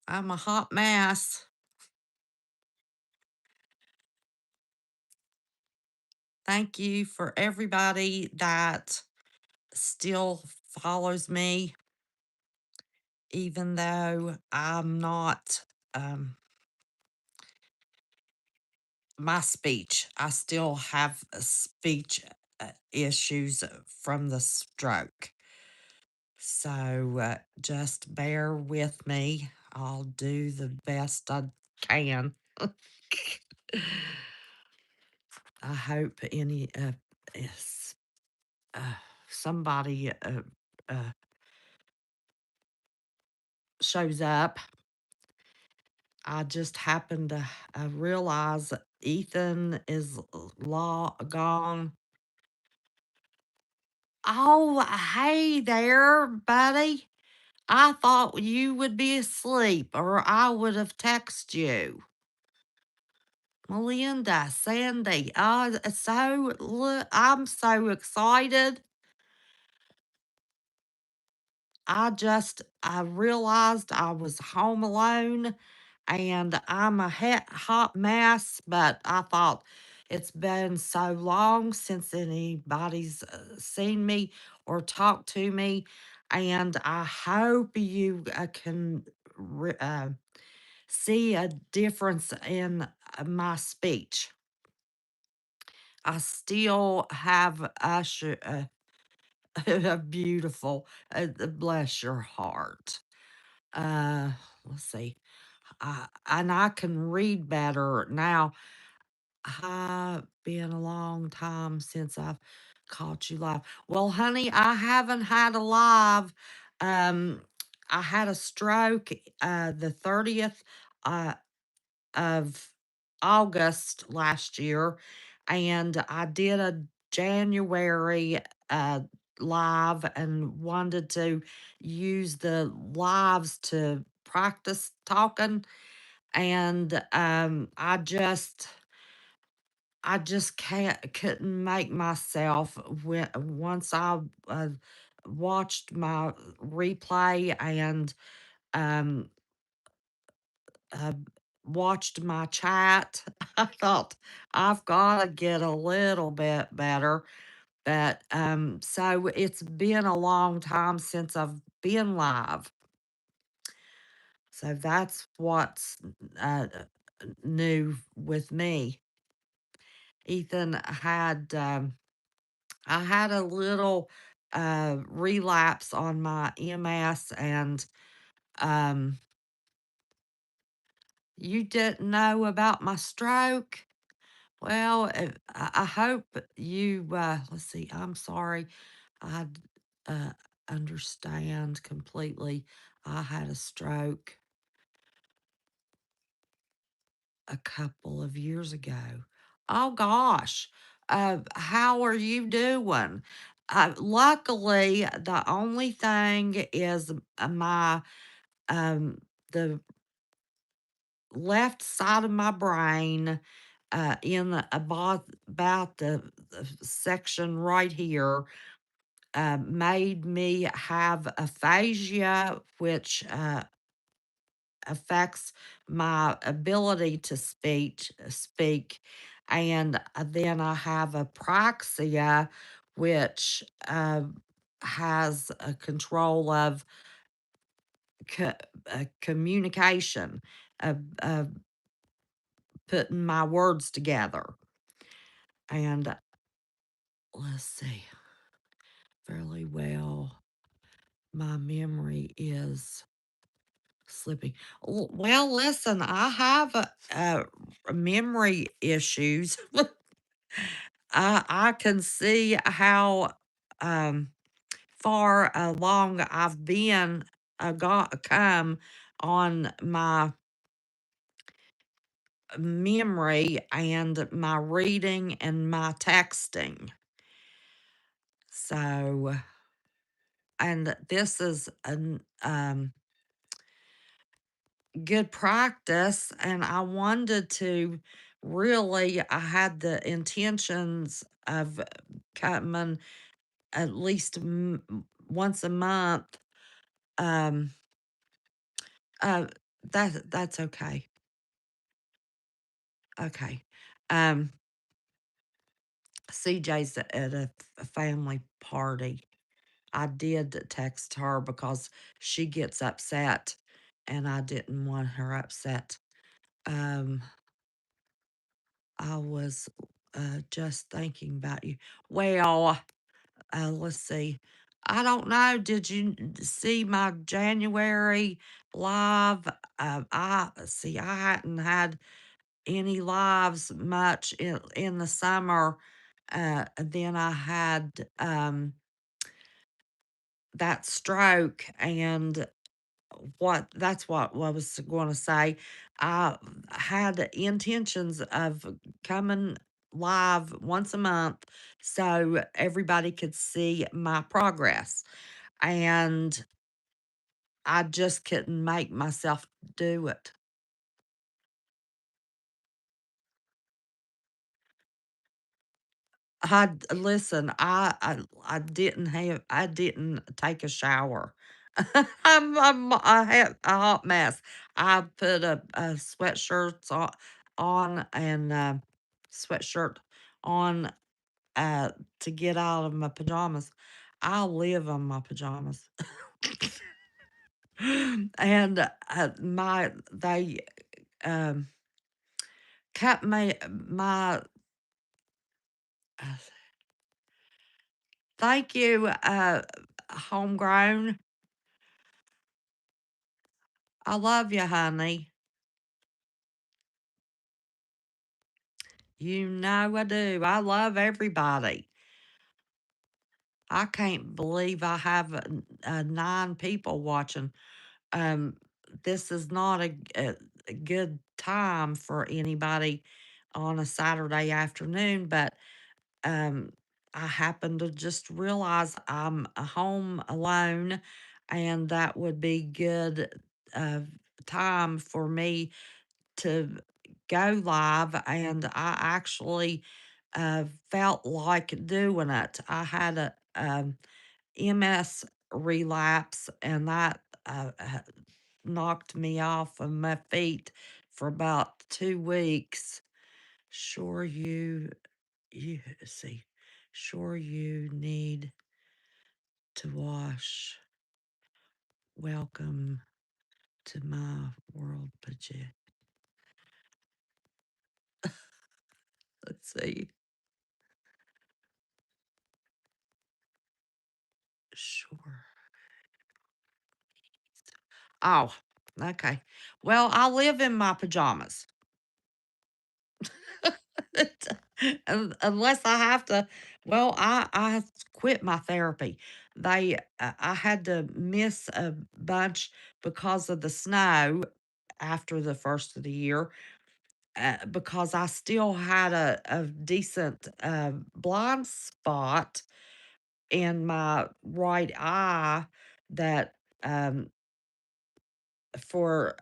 I'm a hot mess. Thank you for everybody that still follows me, even though I'm not my speech. I still have speech issues from the stroke. So just bear with me. I'll do the best I can. I hope any is, uh, somebody uh, shows up. I just happened to realize Ethan is gone. Oh, hey there, buddy. I thought you would be asleep or I would have texted you. Melinda, Sandy, I'm so excited. I realized I was home alone and I'm a hot mess, but I thought it's been so long since anybody's seen me or talked to me. And I hope you can see a difference in my speech. I still have a beautiful, bless your heart. Uh, let's see. And I can read better now. Been a long time since I've caught you live. Well, honey, I haven't had a live. Um, I had a stroke the 30th of August last year, and I did a January uh, live and wanted to use the lives to practice talking. And I just couldn't make myself once I watched my replay and um uh, watched my chat. I thought I've got to get a little bit better. But so it's been a long time since I've been live. So that's what's uh, new with me. Ethan had, I had a little relapse on my MS, and um, you didn't know about my stroke. Well, I hope you, let's see, I'm sorry. I uh, understand completely. I had a stroke a couple of years ago. Oh gosh. How are you doing? Luckily, the only thing is my um the left side of my brain in about the section right here made me have aphasia, which affects my ability to speak. And then I have apraxia, which has a control of co- communication, of putting my words together. And let's see, fairly well, my memory is slipping. Well, listen, I have memory issues. I can see how um, far along I've been got come on my memory and my reading and my texting. So, and this is an good practice, and I wanted to really, I had the intentions of coming at least once a month, um, uh, That's okay. Okay. Um, CJ's at a family party. I did text her because she gets upset, and I didn't want her upset. Um, I was just thinking about you. Well, let's see. I don't know. Did you see my January live? I see. I hadn't had any lives much in the summer. Then I had that stroke, and what I was going to say. I had intentions of coming live once a month so everybody could see my progress. And I just couldn't make myself do it. Listen, I didn't take a shower. I had a hot mess. I put a sweatshirt on and sweatshirt on to get out of my pajamas. I live on my pajamas. And my they um cut my uh, thank you, homegrown. I love you, honey. You know I do. I love everybody. I can't believe I have 9 people watching. Um, this is not a good time for anybody on a Saturday afternoon, but um, I happen to just realize I'm home alone, and that would be good uh, time for me to go live. And I actually felt like doing it. I had a MS relapse, and that knocked me off of my feet for about 2 weeks. Sure, you see, sure you need to wash. Welcome to my world, Paget. Let's see. Sure. Oh, okay. Well, I live in my pajamas. Unless I have to, well, I quit my therapy. I had to miss a bunch because of the snow after the first of the year, because I still had a decent blind spot in my right eye that for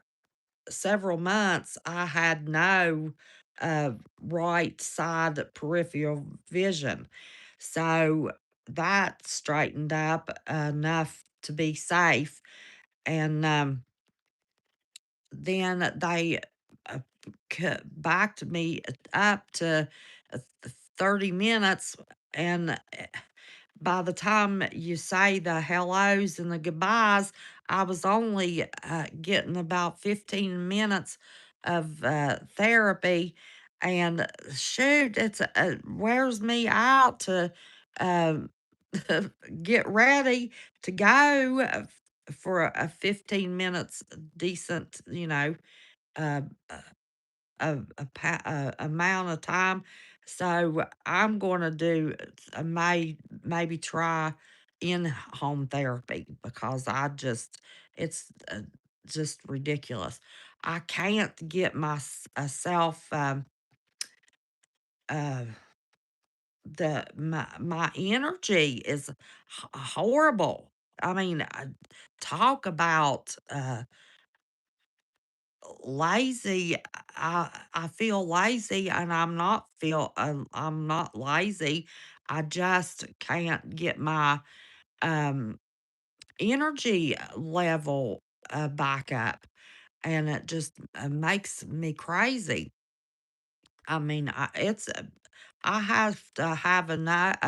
several months, I had no right side peripheral vision. So that straightened up enough to be safe. And then they uh, backed me up to 30 minutes. And by the time you say the hellos and the goodbyes, I was only getting about 15 minutes of therapy. And shoot, wears me out to um, get ready to go for a 15 minutes decent, uh, amount of time. So I'm going to do maybe try in home therapy because it's just ridiculous. I can't get myself uh my energy is horrible. I mean, talk about lazy. I feel lazy, and I'm not lazy. I just can't get my um energy level back up. and it just makes me crazy. I mean, I have to have a nap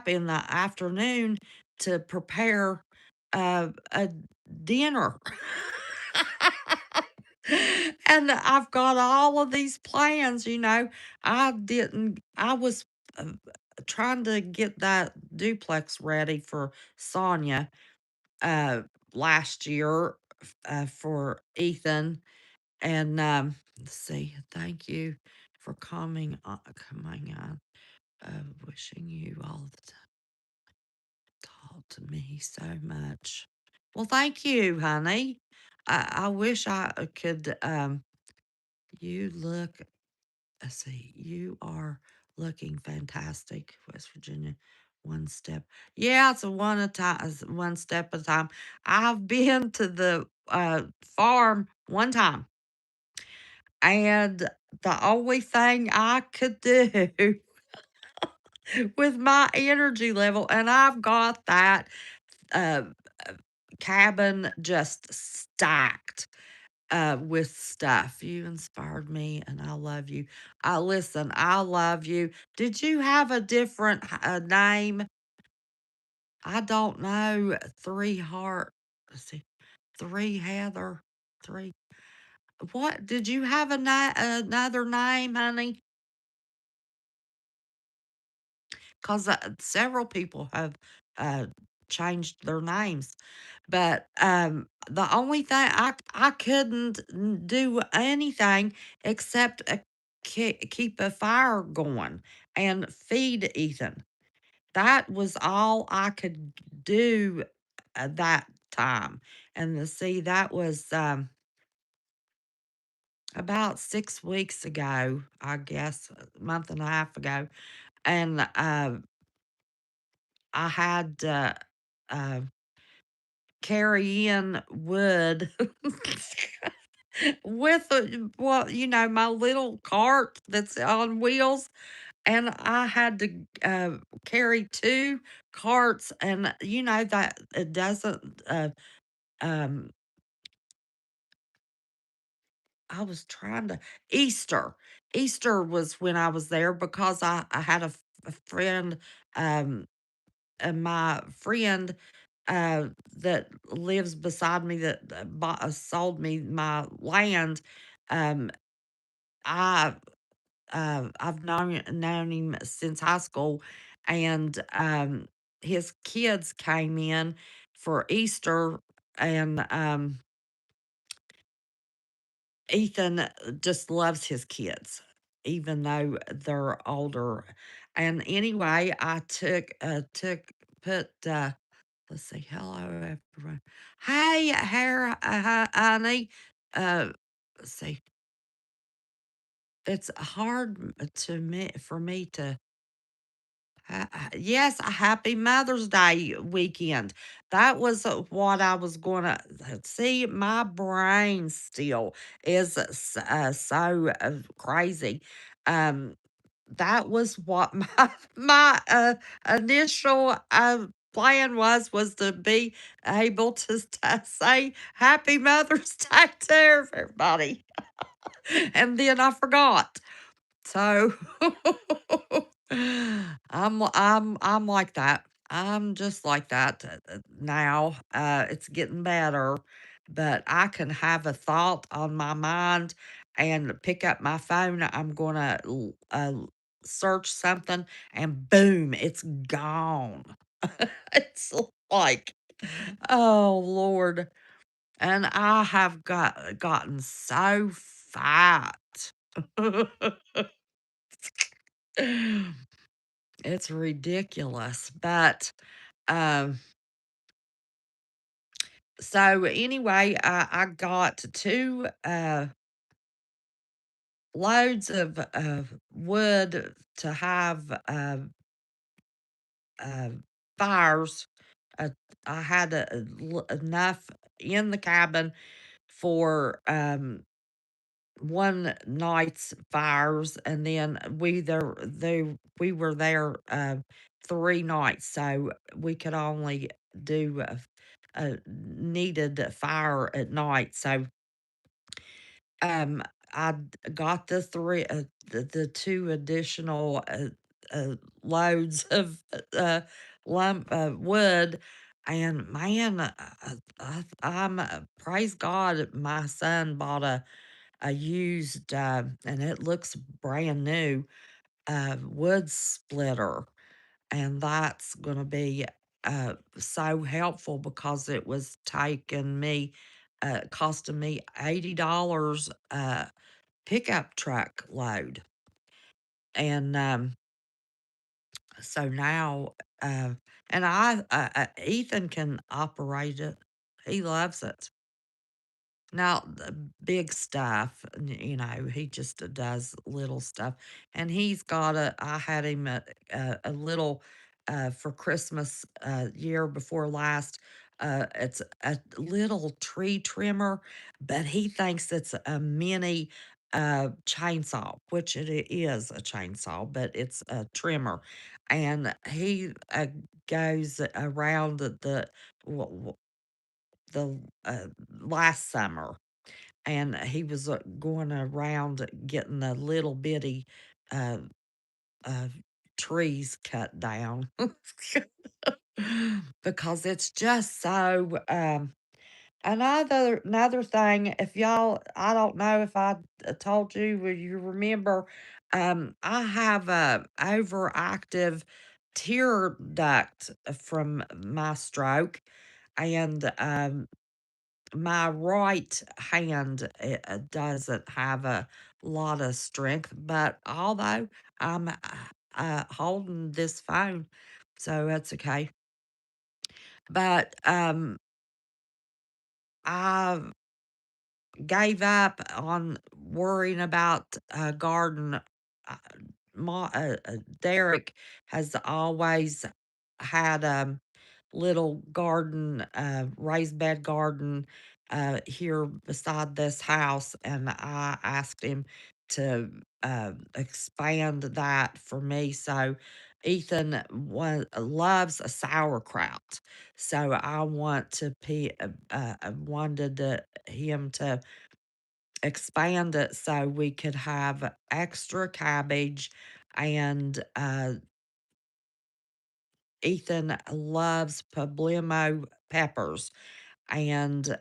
in the afternoon to prepare a dinner. And I've got all of these plans, you know. I was uh, trying to get that duplex ready for Sonia uh, last year for Ethan. And let's see, thank you for coming on. Wishing you all the talk to me so much. Well, thank you, honey. I wish I could. You look. Let's see. You are looking fantastic, West Virginia. One step. Yeah, it's a one a time. One step at a time. I've been to the farm one time, and the only thing I could do with my energy level, and I've got that uh, uh, cabin just stacked with stuff. You inspired me, and I love you. Listen, I love you. Did you have a different name? I don't know. Three heart. Let's see. Three Heather. Three. What did you have another name, honey? Because several people have uh, changed their names. But the only thing I couldn't do anything except keep a fire going and feed Ethan. That was all I could do at that time. And see, that was about 6 weeks ago, I guess, a month and a half ago. And I had uh, carry in wood with well, my little cart that's on wheels, and I had to carry two carts, and that it doesn't. Um, I was trying to Easter. Easter was when I was there because I had a friend, um, and my friend that lives beside me that sold me my land. Um, I I've known him since high school, and his kids came in for Easter, and Ethan just loves his kids, even though they're older. And anyway, I put let's see, hello everyone. Hey, hair, honey. Let's see. It's hard to me for me to. Yes, a happy Mother's Day weekend. That was what I was going to see. My brain still is so crazy. Um, that was what my initial plan was to be able to say Happy Mother's Day to everybody, and then I forgot. So I'm like that. I'm just like that now. It's getting better, but I can have a thought on my mind and pick up my phone. I'm gonna search something, and boom, it's gone. It's like, oh Lord, and I have gotten so fat. It's ridiculous, but, um, so anyway, I got 2, loads of wood to have, uh, fires. Uh, I had enough in the cabin for, one night's fires, and then we were there 3 nights, so we could only do needed fire at night. So um, got the 2 additional, loads of, wood, and man, praise God, my son bought a used, and it looks brand new, wood splitter, and that's gonna be, so helpful because it was taking me costing me $80 pickup truck load. And so now, and Ethan can operate it. He loves it. Now, the big stuff, he just does little stuff. And he's got I had him a little, for Christmas, year before last. It's a little tree trimmer, but he thinks it's a mini chainsaw, which it is a chainsaw, but it's a trimmer. And he goes around the last summer, and he was going around getting the little bitty uh, uh, trees cut down because it's just so. Another thing, if y'all, I don't know if I told you, will you remember? I have a overactive tear duct from my stroke, and my right hand doesn't have a lot of strength, but although I'm holding this phone, so that's okay. But I gave up on worrying about a garden. Uh, Derek has always had a little garden, raised bed garden here beside this house, and I asked him to expand that for me. So Ethan loves a sauerkraut, so I want to I wanted him to expand it so we could have extra cabbage, and Ethan loves Pablimo peppers, and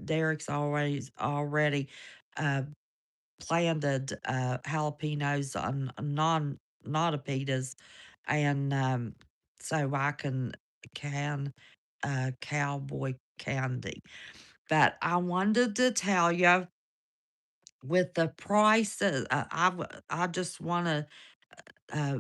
Derek's already uh, planted jalapenos on non not petas, and so I can cowboy candy. But I wanted to tell you, with the prices, I just want to uh,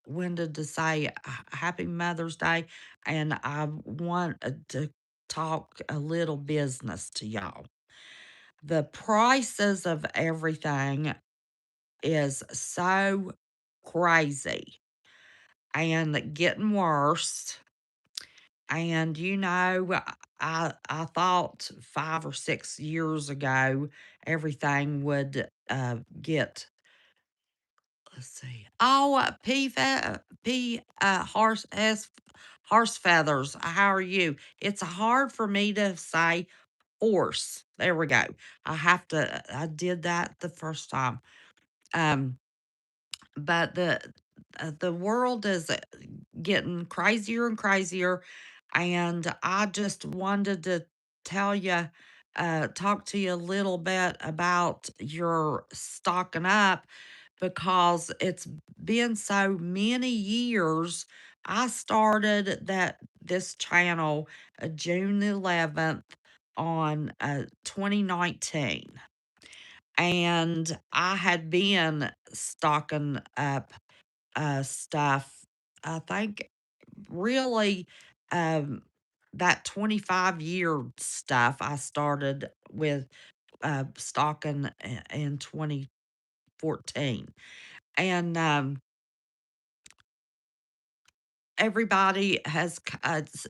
wanted to say happy Mother's Day, and I want to talk a little business to y'all. The prices of everything is so crazy and getting worse. And I thought 5 or 6 years ago everything would get, let's see. Oh, horse feathers. How are you? It's hard for me to say horse. There we go. I did that the first time. Um, but the world is getting crazier and crazier, and I just wanted to tell you, talk to you a little bit about your stocking up, because it's been so many years. I started this channel June the 11th on 2019, and I had been stocking up stuff. I think really, um, that 25-year stuff I started with stocking in 2014. And everybody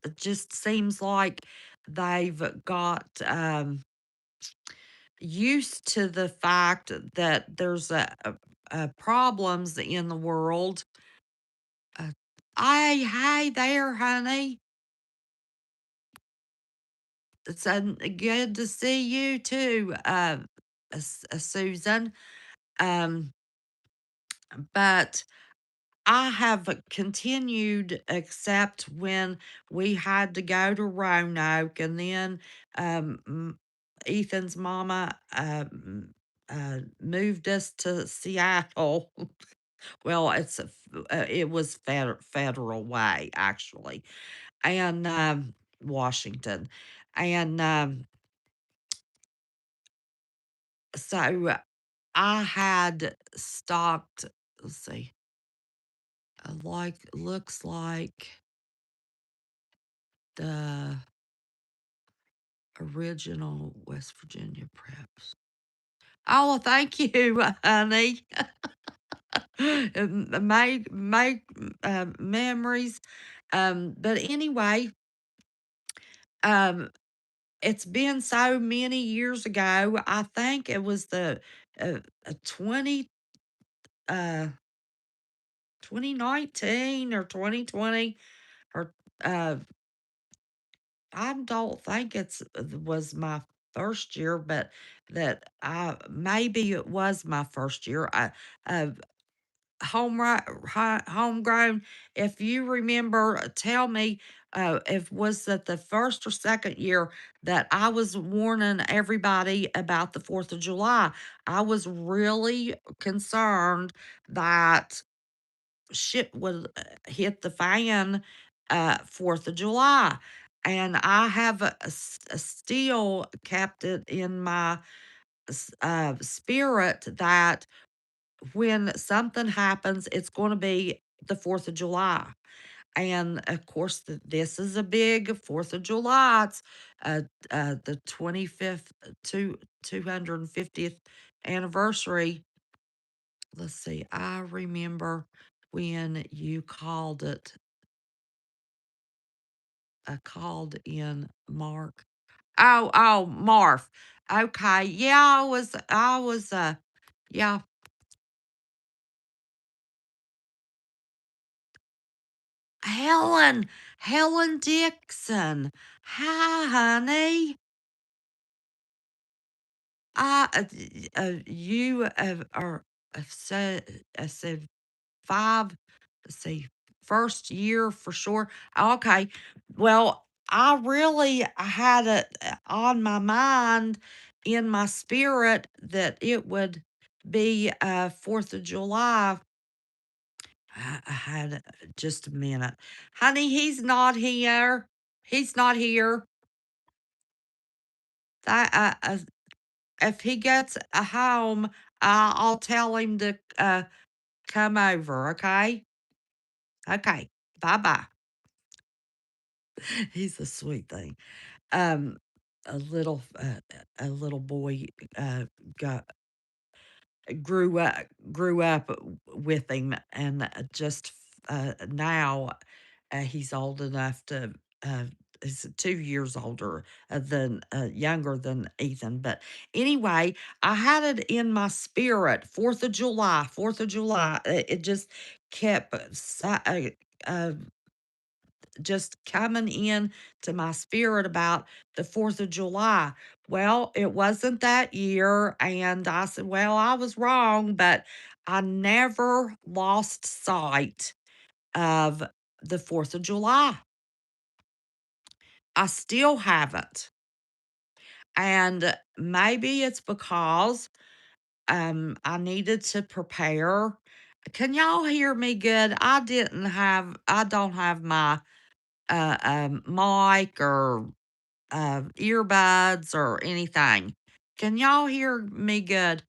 it just seems like they've got used to the fact that there's problems in the world. Uh, hey there, honey. It's good to see you too, Susan. Um, but I have continued, except when we had to go to Roanoke, and then Ethan's mama moved us to Seattle. Well, it was federal way actually, and Washington, and so I had stopped. Let's see, like looks like the original West Virginia preps. Oh, well, thank you, honey. Make memories. But anyway, um, it's been so many years ago. I think it was the uh, 20 uh 2019 or 2020 or uh I don't think was my first year, but that I maybe it was my first year. Uh, homegrown. If you remember, tell me if was that the first or second year that I was warning everybody about the 4th of July. I was really concerned that shit would hit the fan 4th of July. And I have still kept it in my spirit that when something happens, it's going to be the 4th of July. And of course, this is a big 4th of July. It's the 25th to 250th anniversary. Let's see, I remember when you called in Mark. Oh, Marv. Okay. Yeah, yeah, Helen, Helen Dixon. Hi, honey. You said 5, let's see, first year for sure. Okay. Well, I had it on my mind, in my spirit, that it would be 4th of July. I had just a minute. Honey, he's not here. He's not here. I, if he gets a home, I'll tell him to come over, okay? Okay. Bye-bye. He's a sweet thing. Um, a little boy got grew up with him, and just now he's old enough to. He's 2 years older than younger than Ethan, but anyway, I had it in my spirit. 4th of July, 4th of July. It just kept just coming in to my spirit about the 4th of July. Well, it wasn't that year. And I said, well, I was wrong, but I never lost sight of the 4th of July. I still haven't. And maybe it's because I needed to prepare. Can y'all hear me good? I don't have my mic or earbuds or anything. Can y'all hear me good?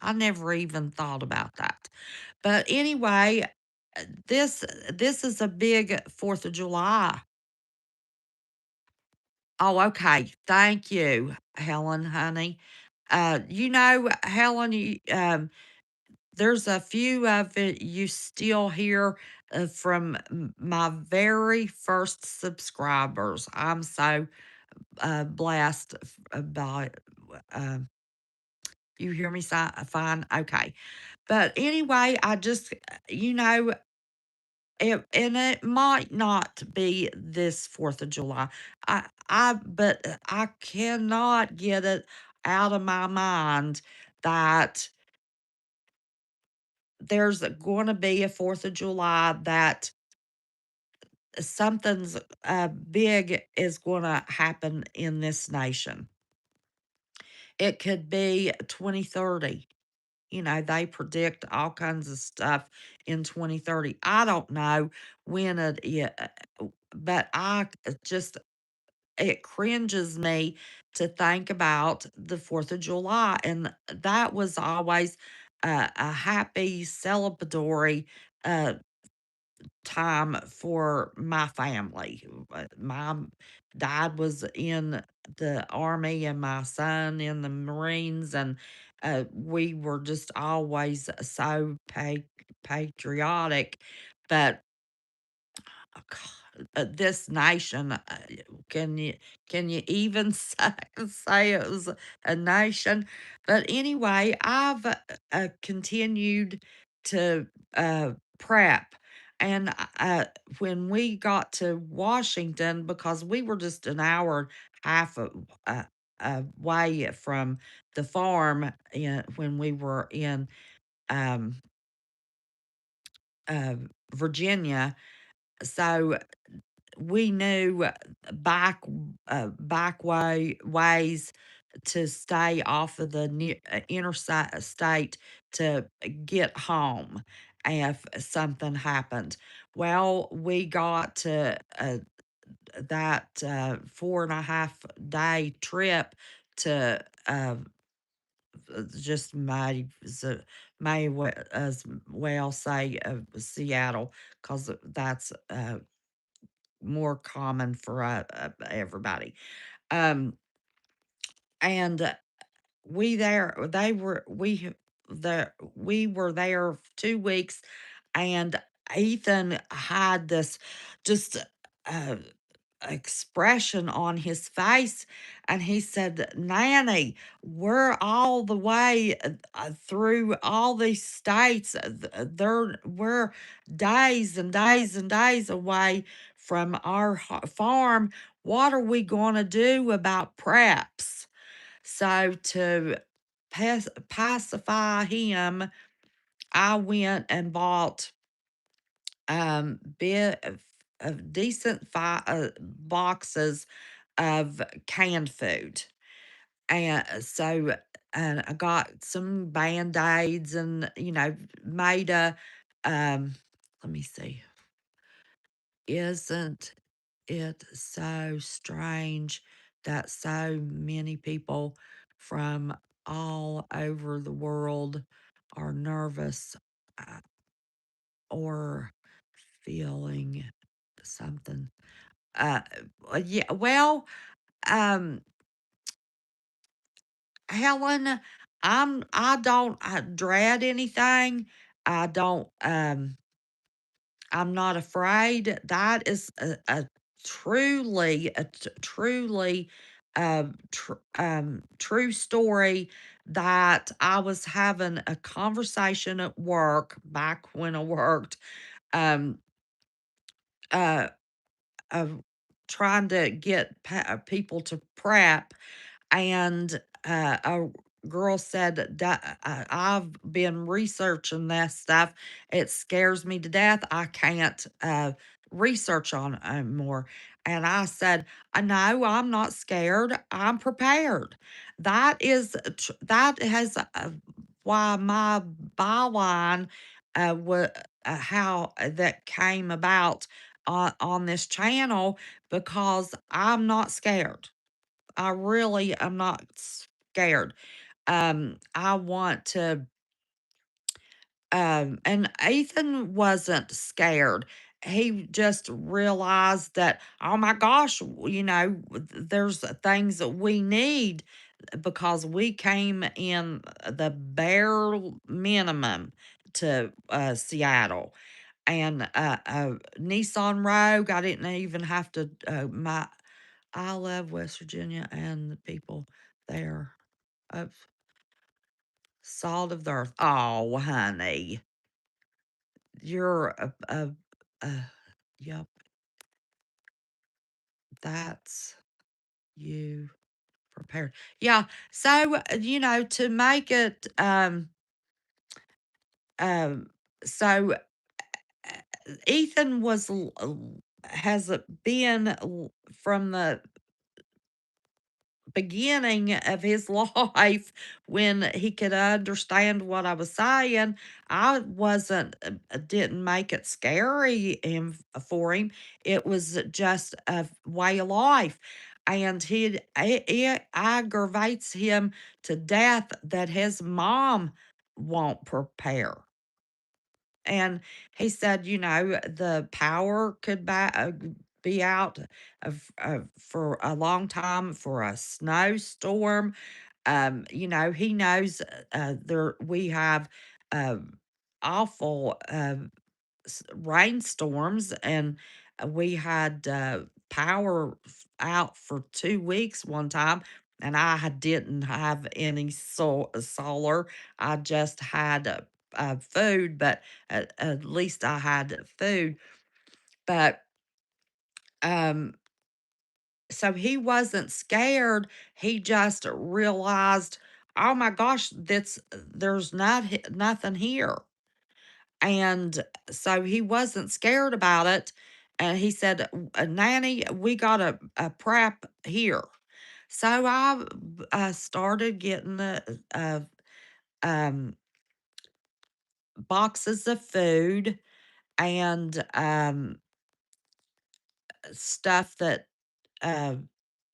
I never even thought about that. But anyway, this is a big 4th of July. Oh, okay. Thank you, Helen, honey. Helen, there's a few of it you still hear from my very first subscribers. I'm so blessed by. Um, you hear me fine? Okay. But anyway, I just, you know, and it might not be this 4th of July. But I cannot get it out of my mind that there's going to be a 4th of July, that something's big is going to happen in this nation. It could be 2030. You know, they predict all kinds of stuff in 2030. I don't know when it is, but just, it cringes me to think about the 4th of July. And that was always a happy, celebratory uh, time for my family. My dad was in the army and my son in the Marines, and we were just always so patriotic. But this nation, can you can you even say it was a nation? But anyway, I've continued to prep, and when we got to Washington, because we were just an hour and a half away from the farm, when we were in um, uh, Virginia. So we knew back ways to stay off of the interstate state to get home if something happened. Well, we got to that 4.5 day trip to just as well say Seattle, because that's more common for everybody. Um, and we there, they were, we were there 2 weeks, and Ethan had this just uh, expression on his face, and he said, Nanny, we're all the way through all these states. We're days and days and days away from our farm. What are we going to do about preps? So to pacify him, I went and bought bit of decent boxes of canned food. And and I got some band-aids, and, made let me see. Isn't it so strange that so many people from all over the world are nervous, uh, or feeling something? Uh, yeah, well, um, Helen, I don't dread anything. I don't, I'm not afraid. That is a truly true story, that I was having a conversation at work back when I worked, um, uh, of trying to get people to prep, and a girl said that I've been researching that stuff. It scares me to death. I can't research on it anymore. And I said, I know I'm not scared. I'm prepared. That has why my byline how that came about on this channel, because I'm not scared. I really am not scared. I want to, and Ethan wasn't scared. He just realized that, oh my gosh, there's things that we need, because we came in the bare minimum to Seattle. And Nissan Rogue, I didn't even have to, I love West Virginia and the people there. Of salt of the earth. Oh, honey, you're a uh, yep, that's you prepared. Yeah, so, to make it, um, so Ethan has been from the beginning of his life when he could understand what I was saying. I wasn't, didn't make it scary for him. It was just a way of life. And it aggravates him to death that his mom won't prepare. And he said, the power could be out for a long time for a snowstorm. He knows there we have um, awful rainstorms, and we had power out for 2 weeks one time. And didn't have any solar. I just had food, but at least I had food. But um, so he wasn't scared. He just realized, oh my gosh, there's nothing here. And so he wasn't scared about it. And he said, Nanny, we got a prep here." So I started getting the um, boxes of food and stuff that uh,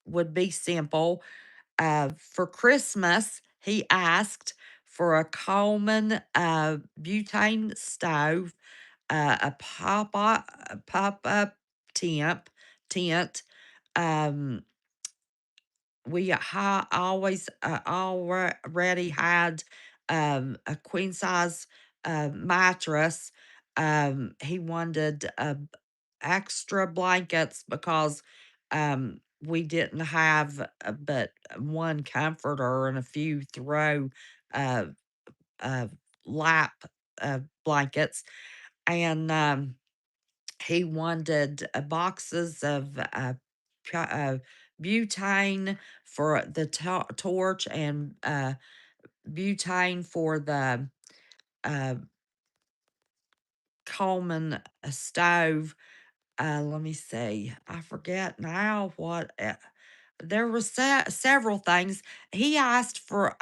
would be simple. For Christmas, he asked for a Coleman butane stove, a pop-up tent. Um, we always already had a queen size mattress. He wanted extra blankets because we didn't have but one comforter and a few throw uh, uh, lap blankets. And he wanted boxes of butane for the torch, and butane for the uh, Coleman stove. Let me see. I forget now what. There were several things he asked for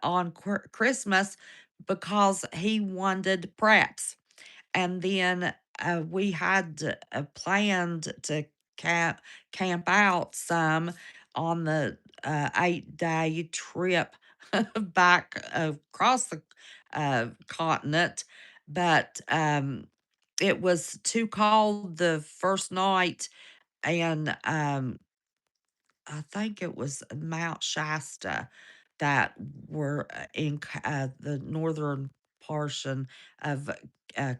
on Christmas because he wanted preps. And then we had planned to camp out some on the 8-day trip back across the continent, but it was too cold the first night, and I think it was Mount Shasta that were in the northern portion of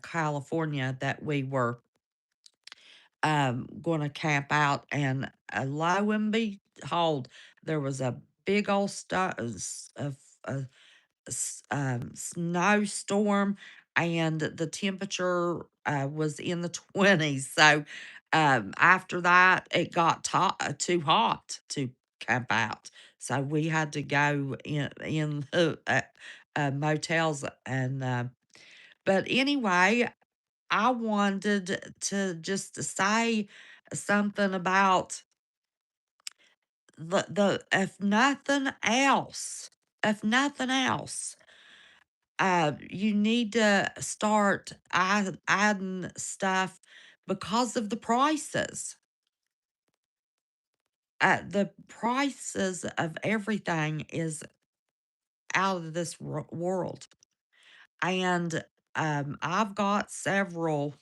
California that we were going to camp out. And lo and behold, there was a big old snowstorm, and the temperature was in the 20s. So after that, it got too hot to camp out. So we had to go in the motels. And but anyway, I wanted to just say something about the if nothing else, you need to start adding stuff because of the prices. The prices of everything is out of this world, and I've got several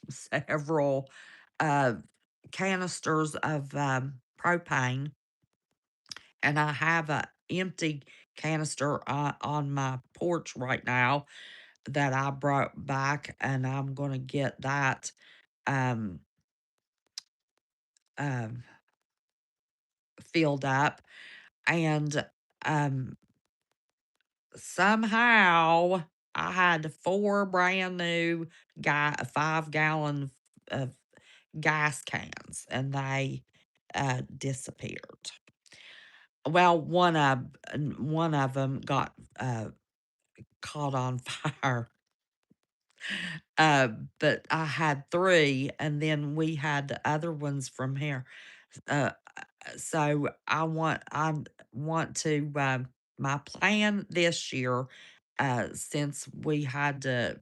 uh, canisters of propane, and I have a empty canister on my porch right now that I brought back, and I'm gonna get that um, um, filled up. And um, somehow. I had 4 brand new 5-gallon of gas cans, and they, disappeared. Well, one of them got, caught on fire, uh, but I had 3, and then we had the other ones from here. So I want to, my plan this year, since we had to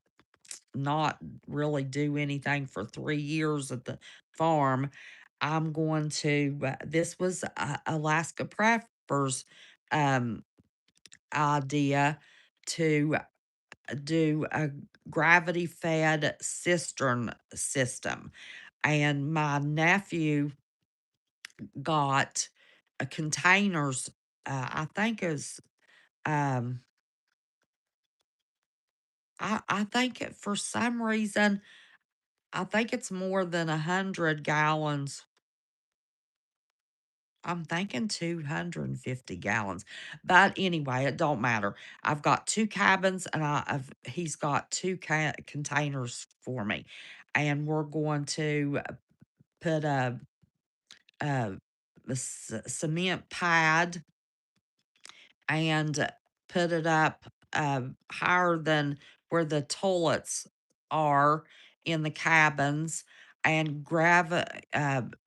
not really do anything for 3 years at the farm, I'm going to, this was, Alaska Preppers, um, idea to do a gravity-fed cistern system, and my nephew got, containers, I think is, um, I think it for some reason, I think it's more than 100 gallons. I'm thinking 250 gallons. But anyway, it don't matter. I've got 2 cabins and he's got 2 containers for me. And we're going to put a, cement pad and put it up, higher than where the toilets are in the cabins, and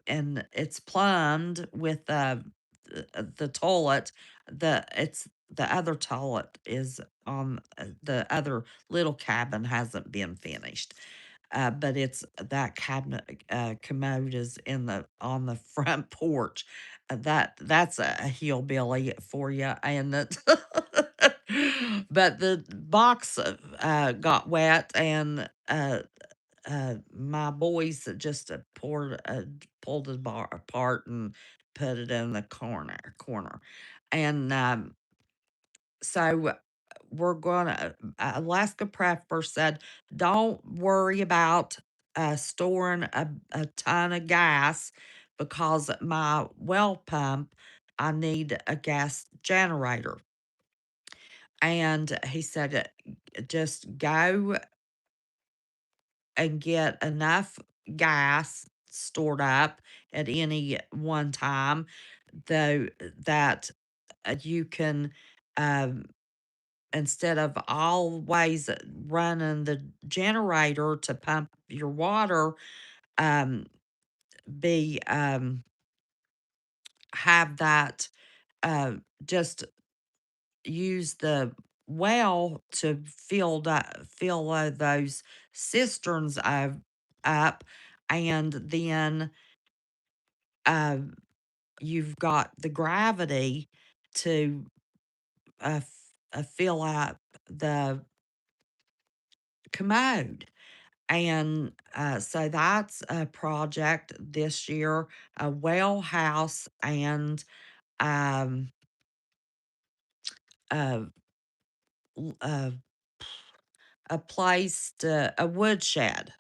and it's plumbed with, the toilet. The other toilet is on, the other little cabin hasn't been finished. But it's that cabinet, commode is in the on the front porch. That's a hillbilly for you, and it but the box, got wet, and, my boys just, pulled it apart and put it in the corner. And, so we're gonna, Alaska Prepper said, don't worry about, storing a ton of gas, because my well pump, I need a gas generator. And he said, just go and get enough gas stored up at any one time, though, that, you can, um, instead of always running the generator to pump your water, um, be have that, uh, just use the well to fill, those cisterns, up, and then, uh, you've got the gravity to, fill up the commode. And, so that's a project this year, a well house, and, um, a l a place to a woodshed.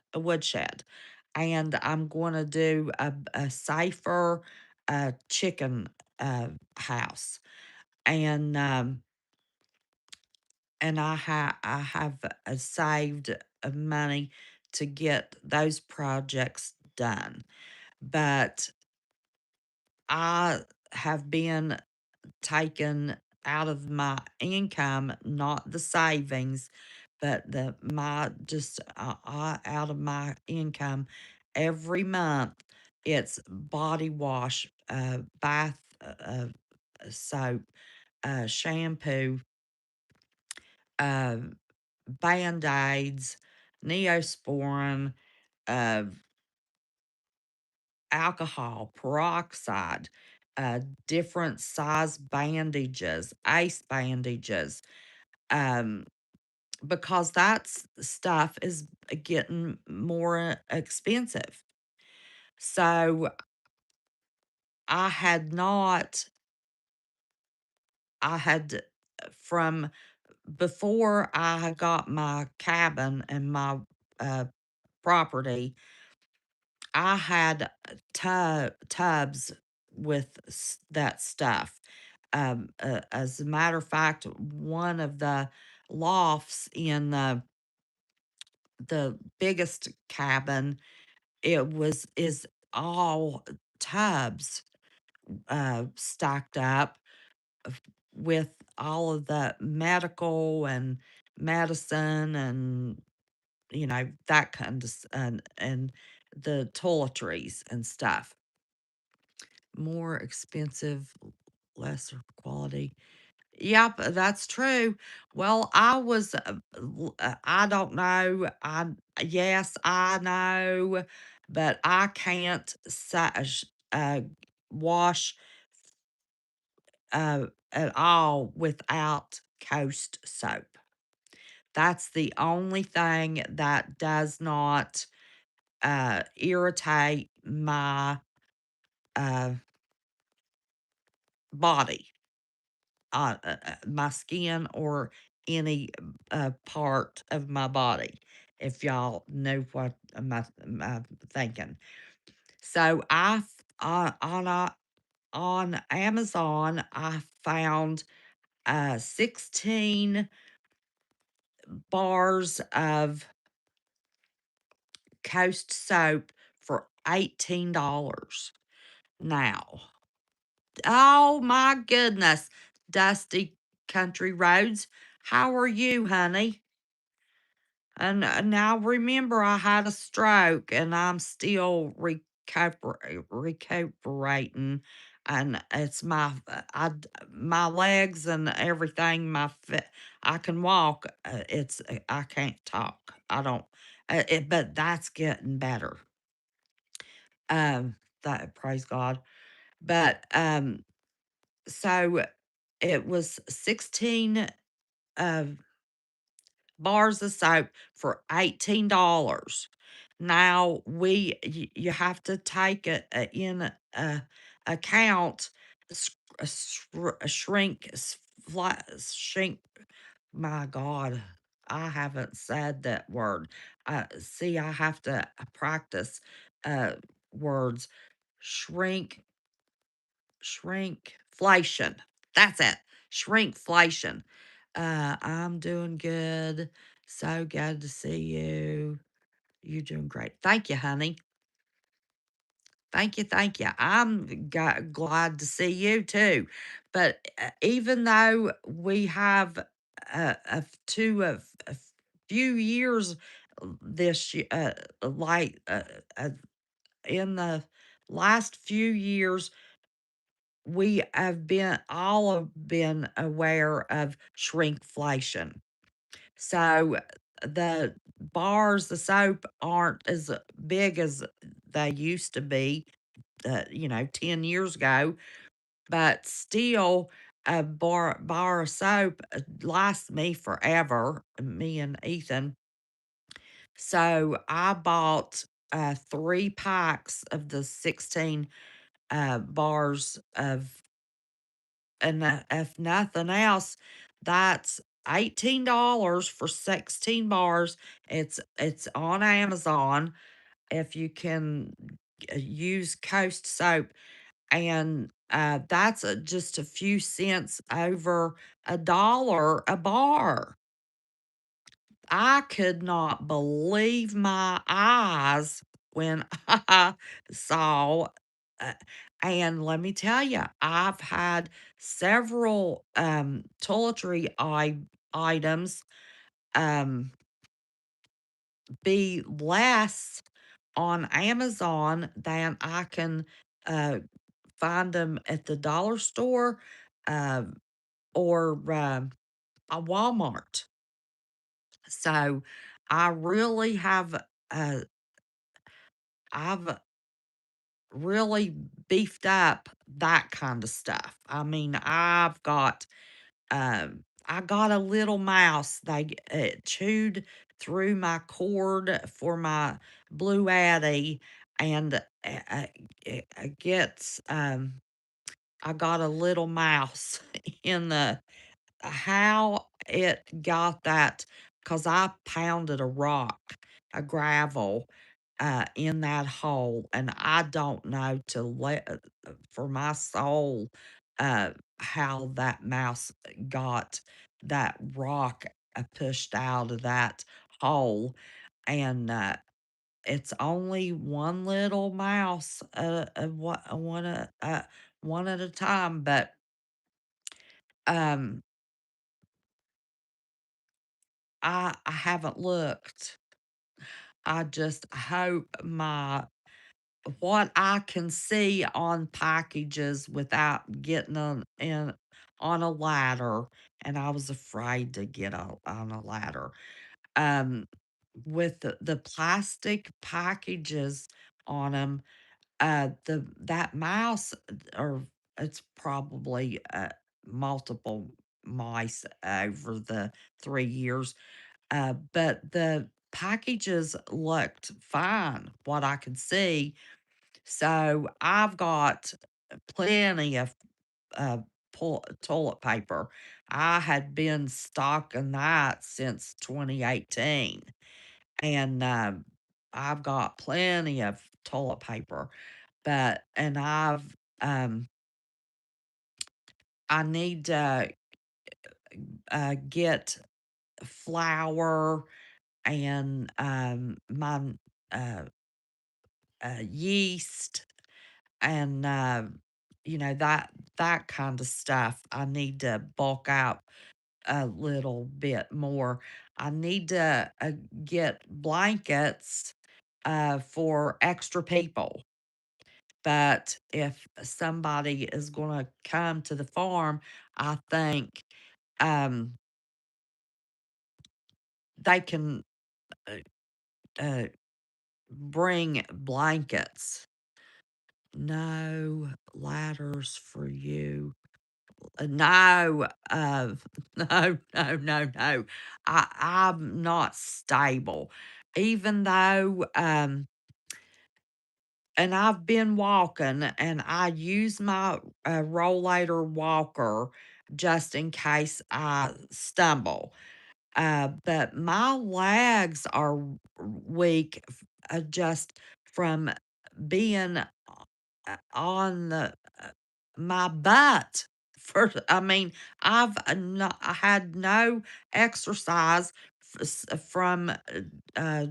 And I'm gonna do a safer, chicken, house. And, I have, saved, money to get those projects done. But I have been taken out of my income, not the savings, but the my just, out of my income every month. It's body wash, bath, soap, shampoo, uh, Band-Aids, Neosporin, uh, alcohol, peroxide, different size bandages, ice bandages, um, because stuff is getting more expensive. So I had not, I had, from before I got my cabin and my, uh, property, I had, tubs with that stuff. As a matter of fact, one of the lofts in the biggest cabin. It was is all tubs stacked up with all of the medical and medicine and that kind of and the toiletries and stuff. More expensive, lesser quality. Yep, that's true. Well, I don't know. Yes, I know, but I can't wash at all without Coast soap. That's the only thing that does not irritate my uh, body, my skin, or any part of my body. If y'all know what I'm thinking. So on Amazon, I found 16 bars of Coast soap for $18 now. Oh my goodness, Dusty Country Roads. How are you, honey? And now remember, I had a stroke and I'm still recuperating. And it's my legs and everything. I can walk. I can't talk. I don't. But that's getting better. That praise God. But so it was 16 uh, bars of soap for $18. Now you have to take it in account a shrink. My God, I haven't said that word. See, I have to practice uh, words. Shrink Shrinkflation. That's it. Shrinkflation. I'm doing good. So glad to see you. You're doing great. Thank you, honey. Thank you. Thank you. I'm glad to see you too. But even though we have a few years this year, like in the last few years, we have been aware of shrinkflation. So the soap aren't as big as they used to be, 10 years ago, but still bar of soap lasts me forever, me and Ethan. So I bought 3 packs of the 16 bars of. And if nothing else, that's $18 for 16 bars. It's on Amazon if you can use Coast soap, and that's just a few cents over $1 a bar. I could not believe my eyes when I saw, uh, and let me tell you, I've had several toiletry items um, be less on Amazon than I can uh, find them at the dollar store uh, or a Walmart. So I really uh, I've really beefed up that kind of stuff. I mean, I got a little mouse. Chewed through my cord for my Blue Addy, and it gets I got a little mouse in the how it got that, cause I pounded a rock, a gravel, in that hole, and I don't know for my soul, how that mouse got that rock. pushed out of that hole, and it's only one little mouse, one at a time, but um, I haven't looked. I just hope my what I can see on packages without getting on a ladder, and I was afraid to get on a ladder. Um, with the plastic packages on them, the that mouse, or it's probably multiple mice over the 3 years, but the packages looked fine, what I could see. So I've got plenty of uh, toilet paper. I had been stocking that since 2018, and I've got plenty of toilet paper. But and I need to get flour and my uh, yeast and that kind of stuff. I need to bulk out a little bit more. I need to get blankets for extra people. But if somebody is going to come to the farm, I think um, they can uh, uh, bring blankets. No ladders for you. No, no. I'm not stable. Even though, and I've been walking and I use my rollator walker just in case I stumble. But my legs are weak just from being on my butt. For I mean, I had no exercise from uh,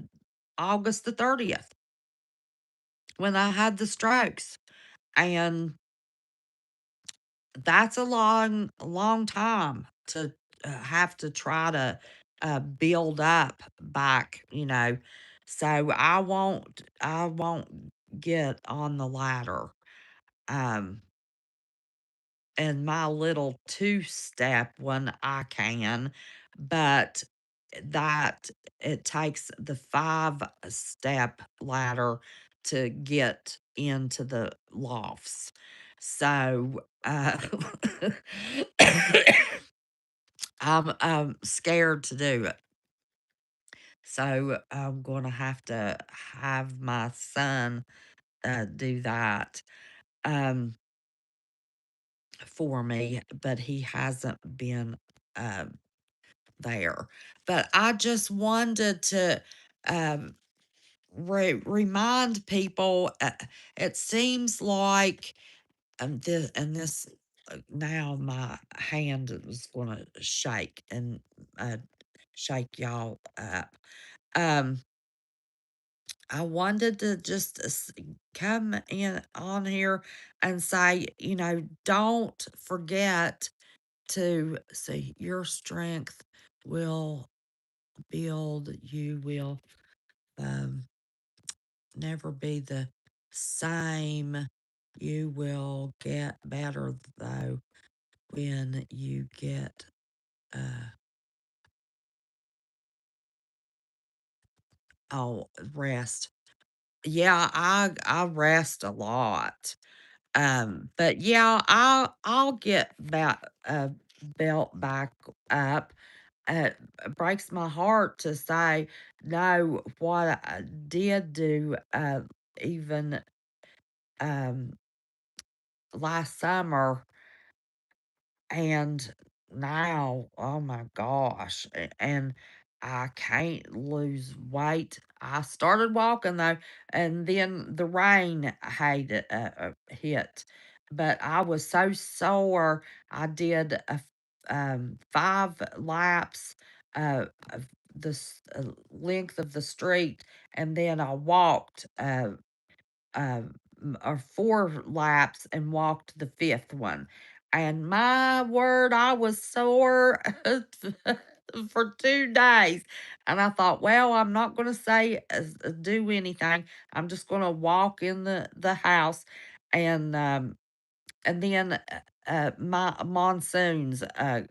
August the 30th when I had the strokes, and that's a long time to have to try to build up back, So I won't get on the ladder. Um, and my little two-step one I can, but that it takes the five-step ladder to get into the lofts. So, I'm scared to do it. So I'm gonna have to have my son do that. Um, for me, but he hasn't been um, there. But I just wanted to um, remind people. It seems like this now my hand is going to shake and uh, shake y'all up. Um, I wanted to just come in on here and say, don't forget to say your strength will build, you will um, never be the same. You will get better though when you get uh oh rest. Yeah, I rest a lot. But yeah, I'll get that belt back up. It breaks my heart to say no. What I did do, even um last summer, and now, oh my gosh, and I can't lose weight. I started walking though, and then the rain hit. But I was so sore. I did 5 laps of length of the street, and then I walked uh, or 4 laps and walked the 5th one. And my word, I was sore for 2 days. And I thought, well, I'm not going to do anything. I'm just going to walk in the house. And then my monsoons uh,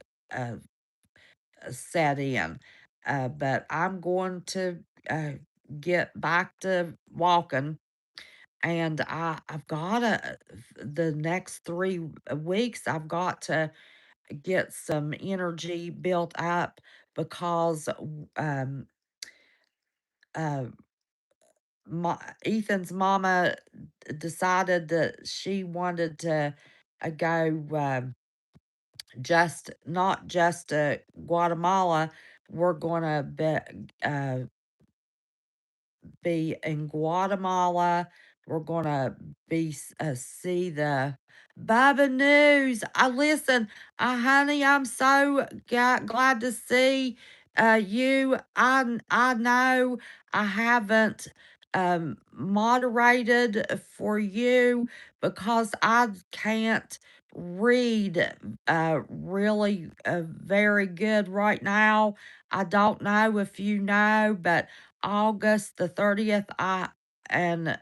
set in. But I'm going to uh, get back to walking, and I've gotta the next 3 weeks, I've got to get some energy built up because, uh, my Ethan's mama decided that she wanted to, go, not just to Guatemala, we're gonna be in Guatemala. We're gonna see the Baba News. I listen, honey, I'm so glad to see you. I know I haven't moderated for you because I can't read really very good right now. I don't know if you know, but August the 30th, and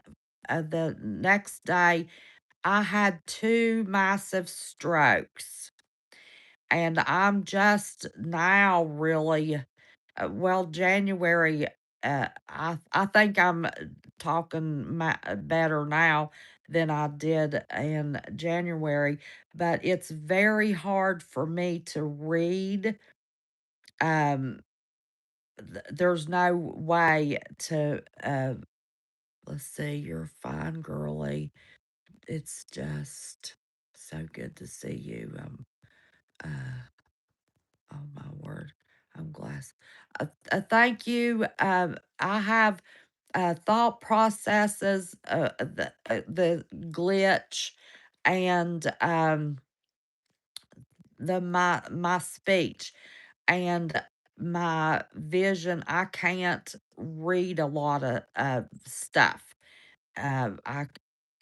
the next day, I had 2 massive strokes. And I'm just now really, well, January, I think I'm talking better now than I did in January, but it's very hard for me to read. Um, there's no way to, let's see, you're fine, girly. It's just so good to see you. Uh, oh my word, I'm glass. Thank you. I have thought processes, the glitch, and my speech and my vision. I can't read a lot of stuff. Uh, I,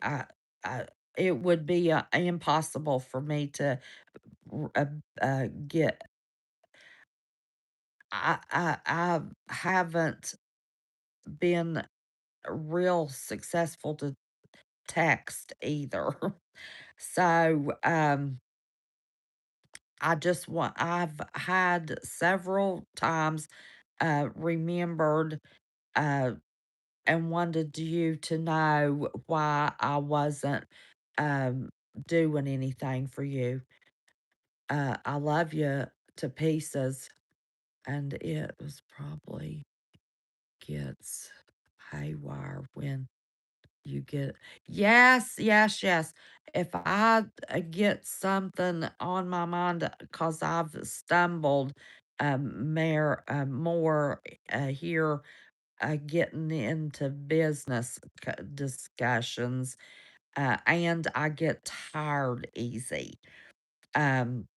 I, I, it would be impossible for me to r- uh, get. I haven't been real successful to text either. So I've had several times remembered uh, and wanted you to know why I wasn't um, doing anything for you. I love you to pieces, and it was probably gets haywire when you get. Yes, yes, yes. If I get something on my mind because I've stumbled more here, getting into business discussions, and I get tired easy. Um,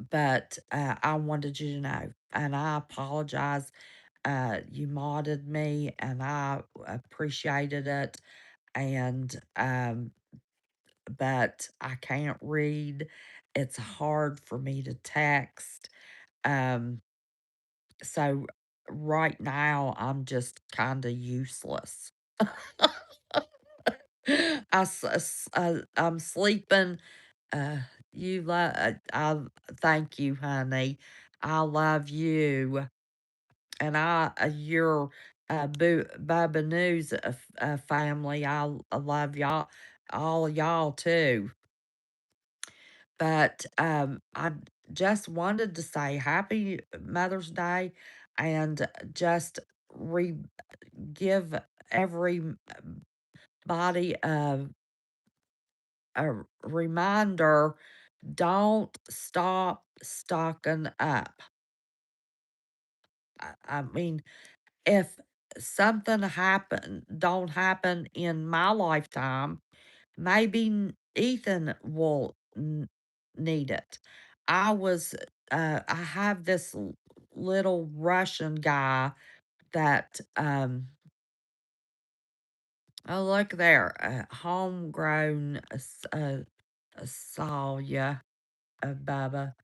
but I wanted you to know, and I apologize. You modded me, and I appreciated it. And but I can't read. It's hard for me to text. Um, so right now I'm just kind of useless. I'm sleeping. Uh, I thank you, honey. I love you, and your Baba News family. I love y'all, all of y'all too. But I just wanted to say Happy Mother's Day, and just re give everybody a reminder, don't stop stocking up. I mean, if something don't happen in my lifetime, maybe Ethan will need it. I have this little Russian guy that, oh, look there, homegrown, Salia, Baba.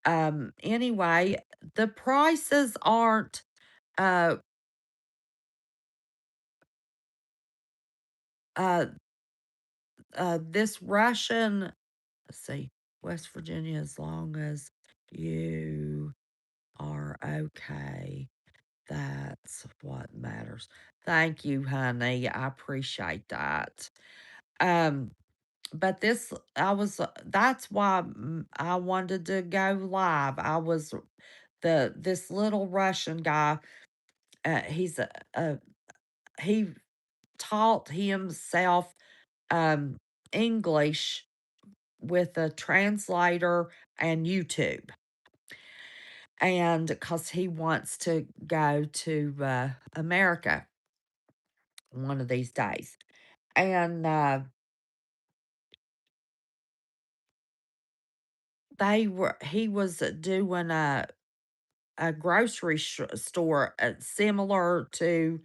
Anyway, the prices aren't, uh, uh, this Russian, let's see, West Virginia, as long as you are okay. That's what matters. Thank you, honey. I appreciate that. Um, but that's why I wanted to go live. This little Russian guy, he's he taught himself um English with a translator and YouTube. And because he wants to go to America one of these days. And he was doing a grocery store similar to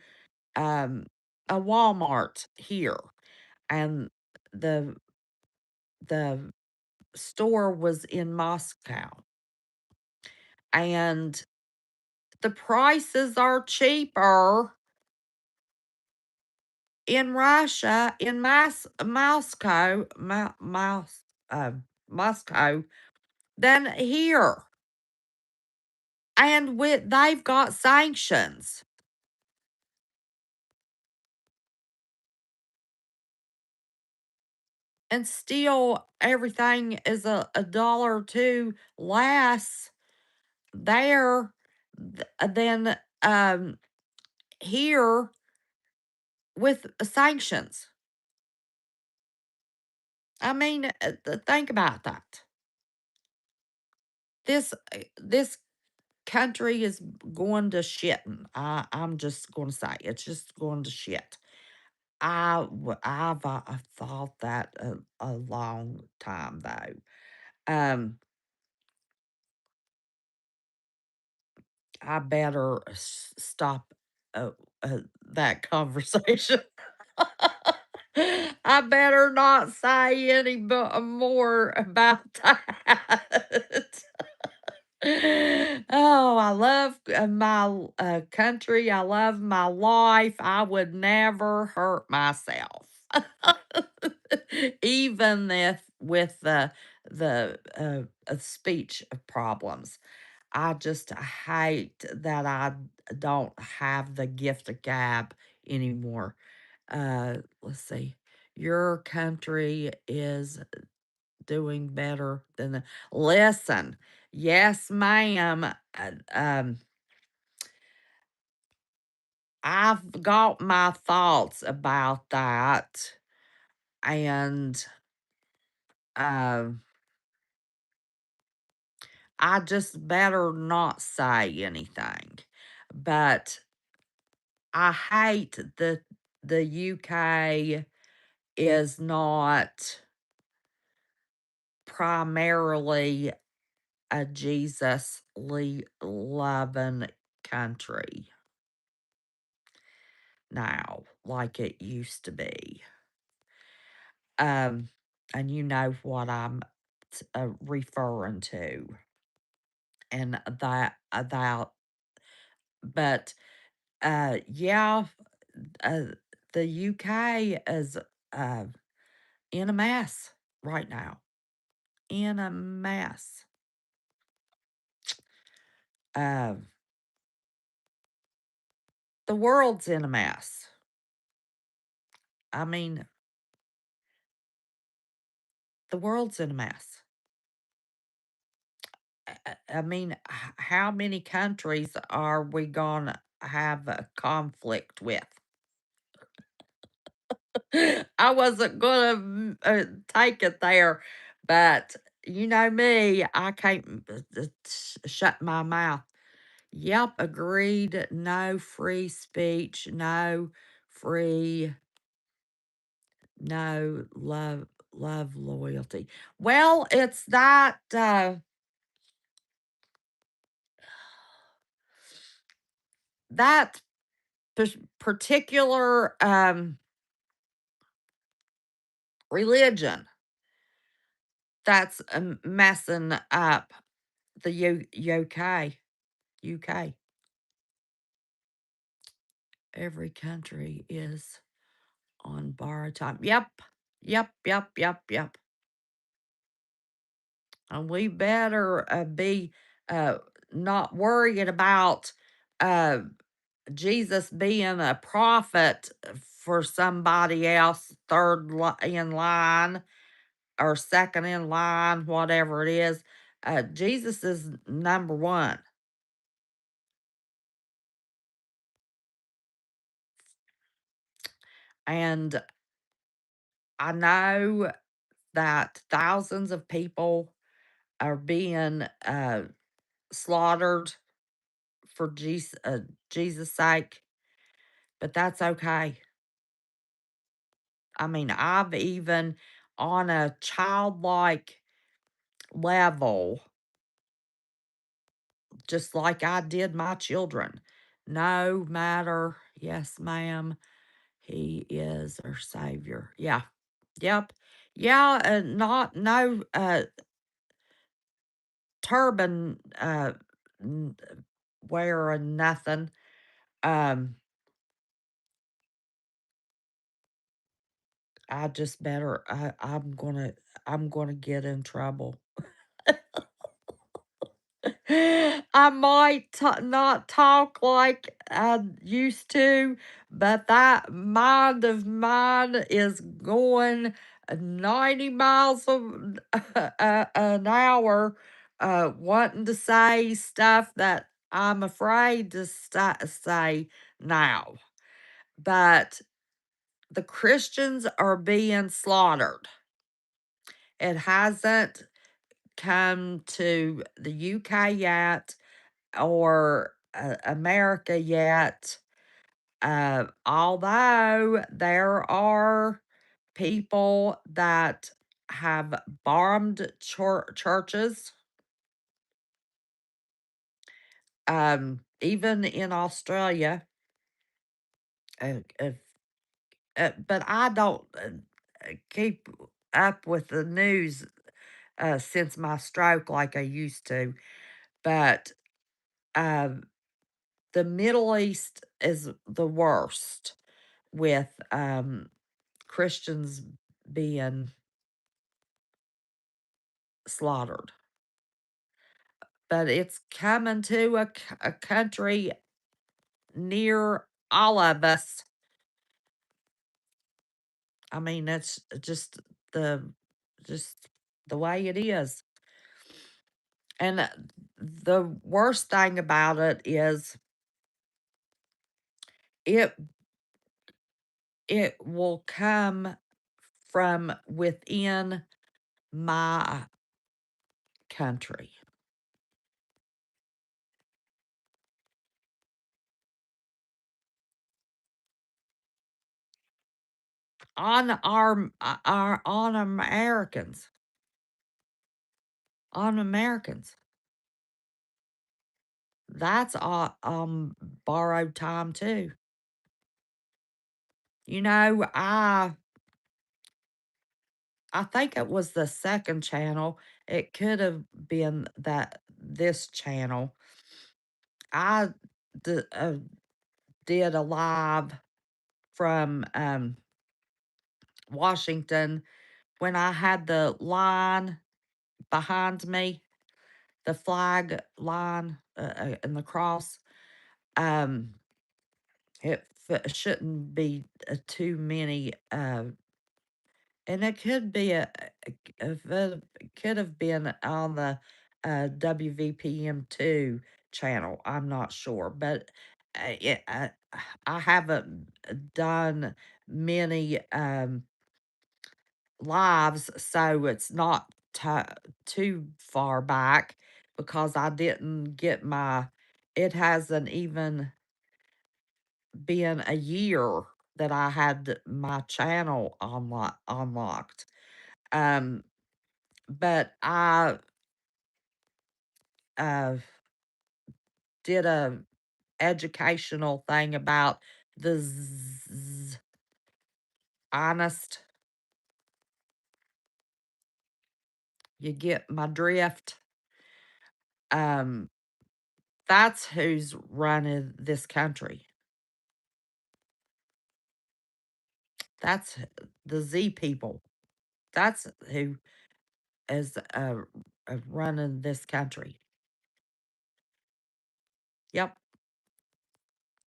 um, a Walmart here. And the the store was in Moscow. And the prices are cheaper in Russia, in Moscow than here. And they've got sanctions. And still everything is a dollar or two less there than here with sanctions. I mean, think about that. This country is going to shit. I'm just going to say it's just going to shit. I've thought that a long time though. Um, I better stop that conversation. I better not say any more about that. Oh, I love my country. I love my life. I would never hurt myself. Even if with the speech problems. I just hate that I don't have the gift of gab anymore. Let's see. Your country is doing better than the listen. Yes, ma'am. I've got my thoughts about that, and um, I just better not say anything. But I hate that the UK is not primarily a Jesus loving country now, like it used to be. Um, and you know what I'm referring to, and but yeah, uh, the UK is uh in a mess right now, in a mess. Uh, the world's in a mess. I mean, the world's in a mess. I mean, how many countries are we gonna have a conflict with? I wasn't gonna take it there, but you know me, I can't shut my mouth. Yep, agreed. No free speech. No free. No love. Love loyalty. Well, it's that. that particular religion that's messing up the UK. Every country is on borrowed time. Yep. Yep. Yep. Yep. Yep. And we better be uh, not worried about uh, Jesus being a prophet for somebody else, in line or second in line, whatever it is. Jesus is number one. And I know that thousands of people are being slaughtered for Jesus' sake, but that's okay. I mean, I've even on a childlike level, just like I did my children, no matter, yes, ma'am, he is our savior. Yeah. Yep. Yeah. Not, no, turban, n- wearing nothing. Um, I just better, I'm gonna get in trouble. I might not talk like I used to, but that mind of mine is going 90 miles an hour, wanting to say stuff that I'm afraid to say now. But the Christians are being slaughtered. It hasn't come to the UK yet or America yet. Although there are people that have bombed churches, even in Australia. If, but I don't keep up with the news since my stroke like I used to. But um, the Middle East is the worst with Christians being slaughtered. But it's coming to a country near all of us. I mean, that's the just the way it is. And the worst thing about it is it it will come from within my country. On our on Americans. On Americans. That's borrowed time too. You know, I think it was the second channel. It could have been that this channel. I d- uh, did a live from Washington when I had the line behind me, the flag line and the cross. Um, it shouldn't be too many. And it could be if it could have been on the WVPM2 channel. I'm not sure, but I haven't done many lives, so it's not too far back because I didn't get my. It hasn't even been a year that I had my channel unlocked. Um, but I uh, did a educational thing about the honest. You get my drift? Um, that's who's running this country. That's the Z people. That's who is running this country. Yep.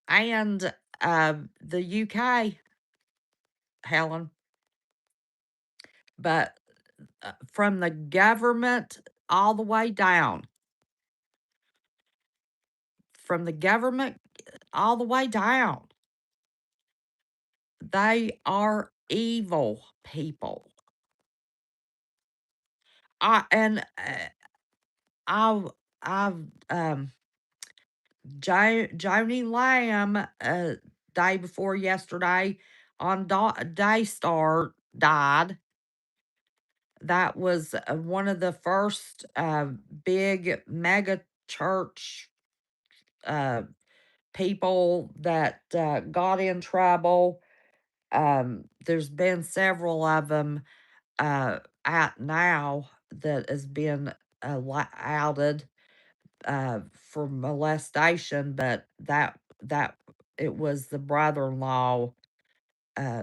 And the UK, Helen. But from the government all the way down, from the government all the way down, they are evil people. I and I I've Joni Lamb day before yesterday on Daystar died. That was one of the first big mega church uh, people that got in trouble. There's been several of them out now that has been outed for molestation, but that it was the brother-in-law,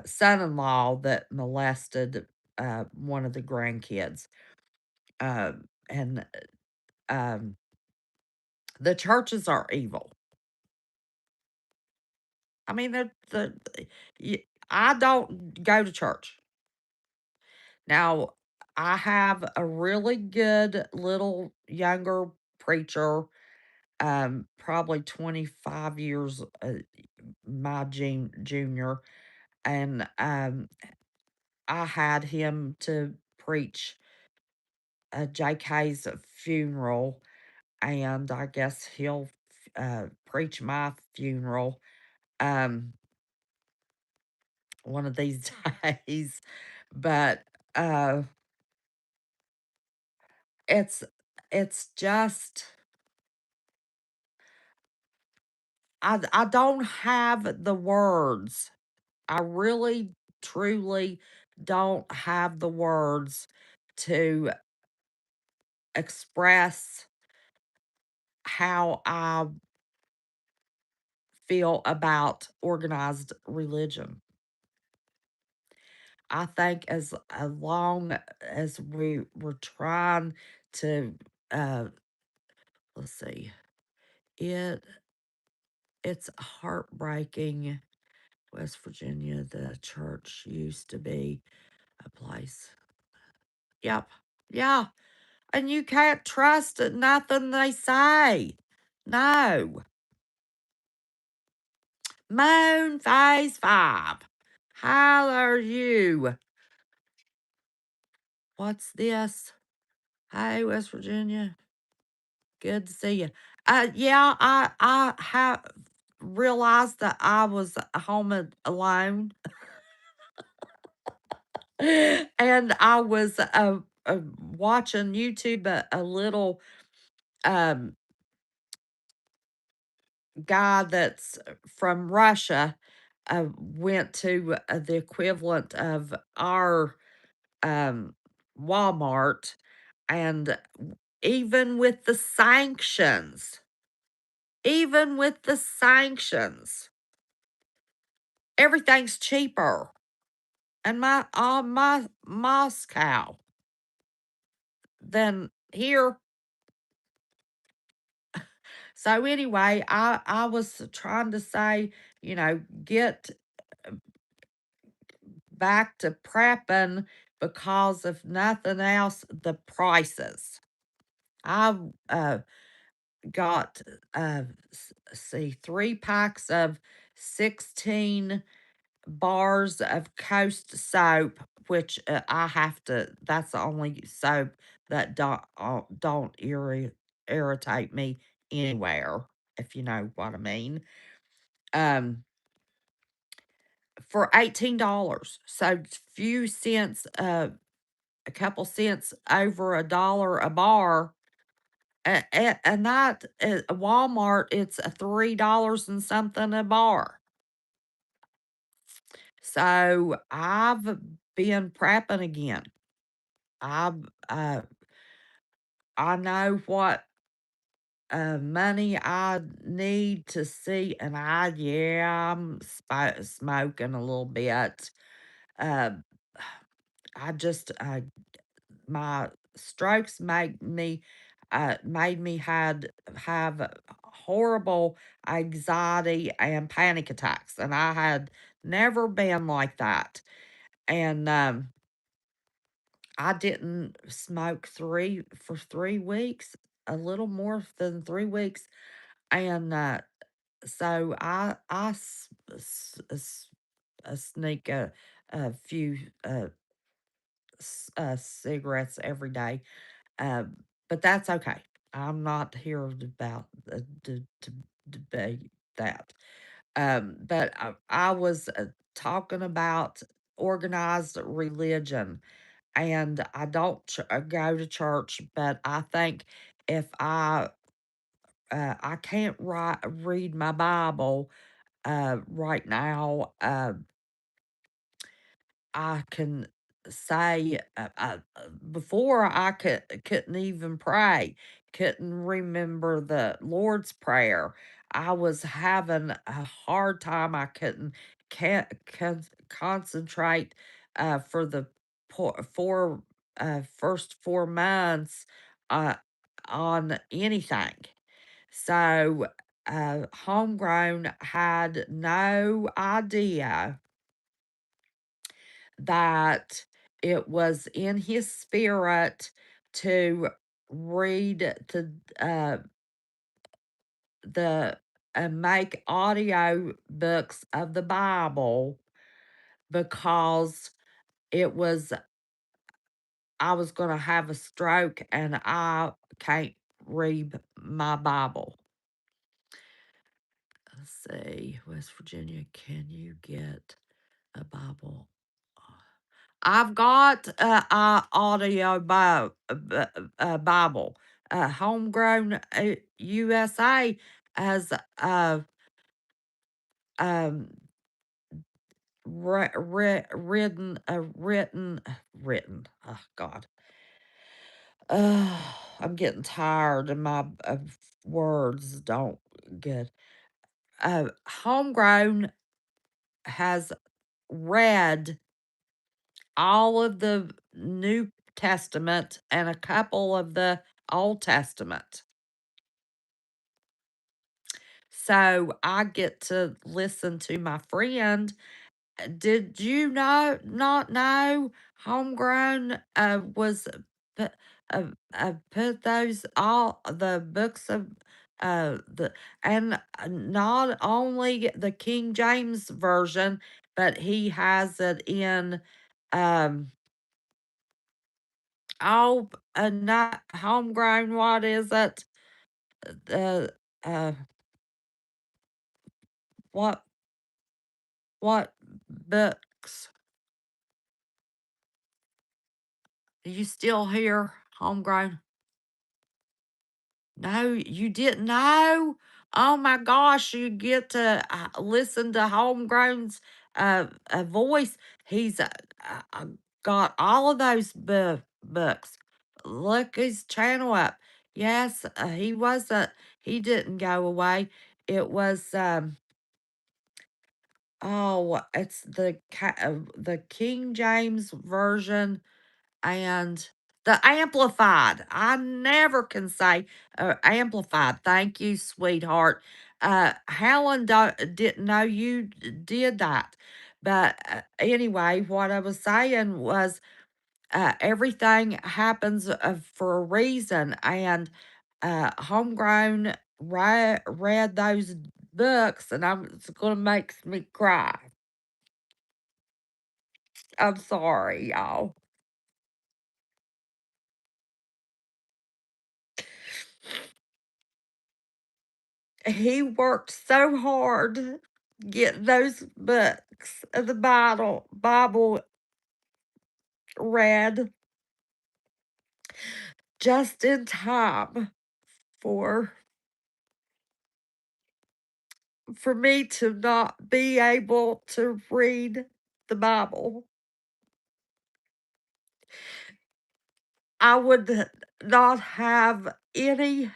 son-in-law that molested one of the grandkids. And um, the churches are evil. I mean, I don't go to church. Now, I have a really good little younger preacher, probably 25 years my junior, and I had him to preach JK's funeral, and I guess he'll preach my funeral um, one of these days. But uh, it's it's just I don't have the words. I really truly don't have the words to express how I feel about organized religion. I think as long as we were trying to uh let's see, it it's heartbreaking. West Virginia, the church used to be a place. Yep. Yeah. And you can't trust nothing they say. No. Moon Phase 5. How are you? What's this? Hey, West Virginia. Good to see you. Yeah, I have realized that I was home alone, and I was watching YouTube. A little um guy that's from Russia went to the equivalent of our um, Walmart, and even with the sanctions, even with the sanctions, everything's cheaper. And my Moscow than here. So anyway, I was trying to say, get back to prepping because if nothing else, the prices. I got see 3 packs of 16 bars of Coast soap, which I have to. That's the only soap that don't irritate me anywhere, if you know what I mean. Um, for $18, so few cents, a couple cents over $1 a bar. And that at Walmart, it's a $3 and something a bar. So I've been prepping again. I've I know what money I need to see, and I'm smoking a little bit. Uh, I just my strokes made me had have horrible anxiety and panic attacks, and I had never been like that. And I didn't smoke 3 weeks, a little more than 3 weeks, and so I sneak a few cigarettes every day. Um, but that's okay. I'm not here about to debate that. But I was talking about organized religion, and I don't go to church, but I think if I can't read my Bible right now. I can say, before couldn't even pray, couldn't remember the Lord's Prayer. I was having a hard time. I can't concentrate for the first 4 months uh, on anything. So, Homegrown had no idea that it was in his spirit to read the make audio books of the Bible because it was I was going to have a stroke and I can't read my Bible. Let's see, West Virginia, can you get a Bible? I've got a audio Bible. Homegrown USA has um written. Oh God, I'm getting tired and my words don't get. Homegrown has read all of the New Testament and a couple of the Old Testament. So I get to listen to my friend. Did you not know Homegrown was put, put those all the books of the and not only the King James version, but he has it in um not Homegrown. What is it? The what what books? Are you still here, Homegrown? No, you didn't know? Oh my gosh, you get to listen to Homegrown's voice. He's got all of those books. Look his channel up. Yes, he didn't go away. It was, it's the King James version and the amplified. I never can say amplified. Thank you, sweetheart. Helen didn't know you did that. But anyway, what I was saying was everything happens for a reason. And Homegrown read those books, and it's going to make me cry. I'm sorry, y'all. He worked so hard to get those books of the Bible read just in time for me to not be able to read the Bible. I would not have any,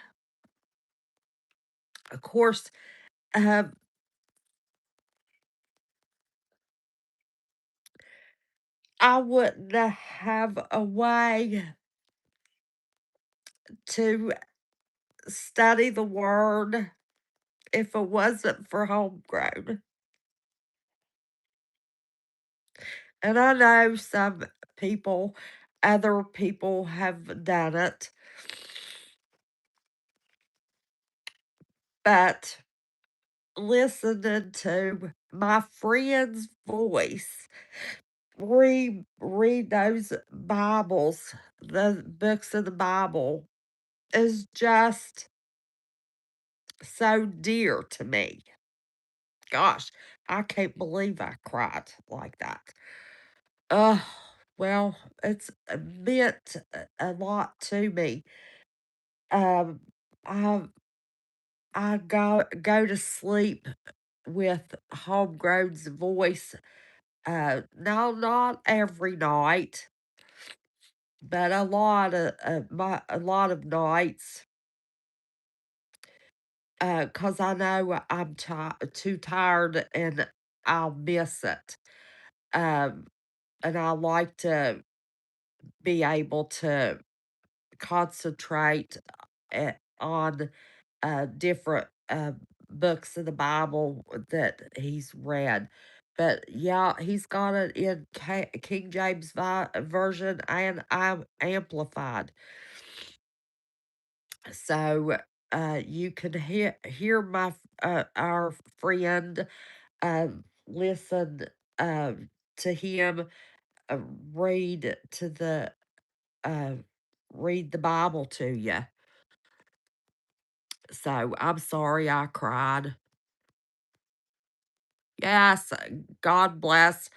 of course, uh, I wouldn't have a way to study the Word if it wasn't for homegrown. And I know some people, other people have done it, but listening to my friend's voice read those Bibles, the books of the Bible, is just so dear to me. Gosh, I can't believe I cried like that. Oh, well, it's meant a lot to me. Um, I go to sleep with Homegrown's voice. Now not every night, but a lot of nights. 'Cause I know I'm too tired and I'll miss it. Um, and I like to be able to concentrate on different books of the Bible that he's read. But yeah, he's got it in King James version and I'm amplified. So you can hear our friend listen to him uh, read to the uh, read the Bible to you. So I'm sorry I cried. Yes, God bless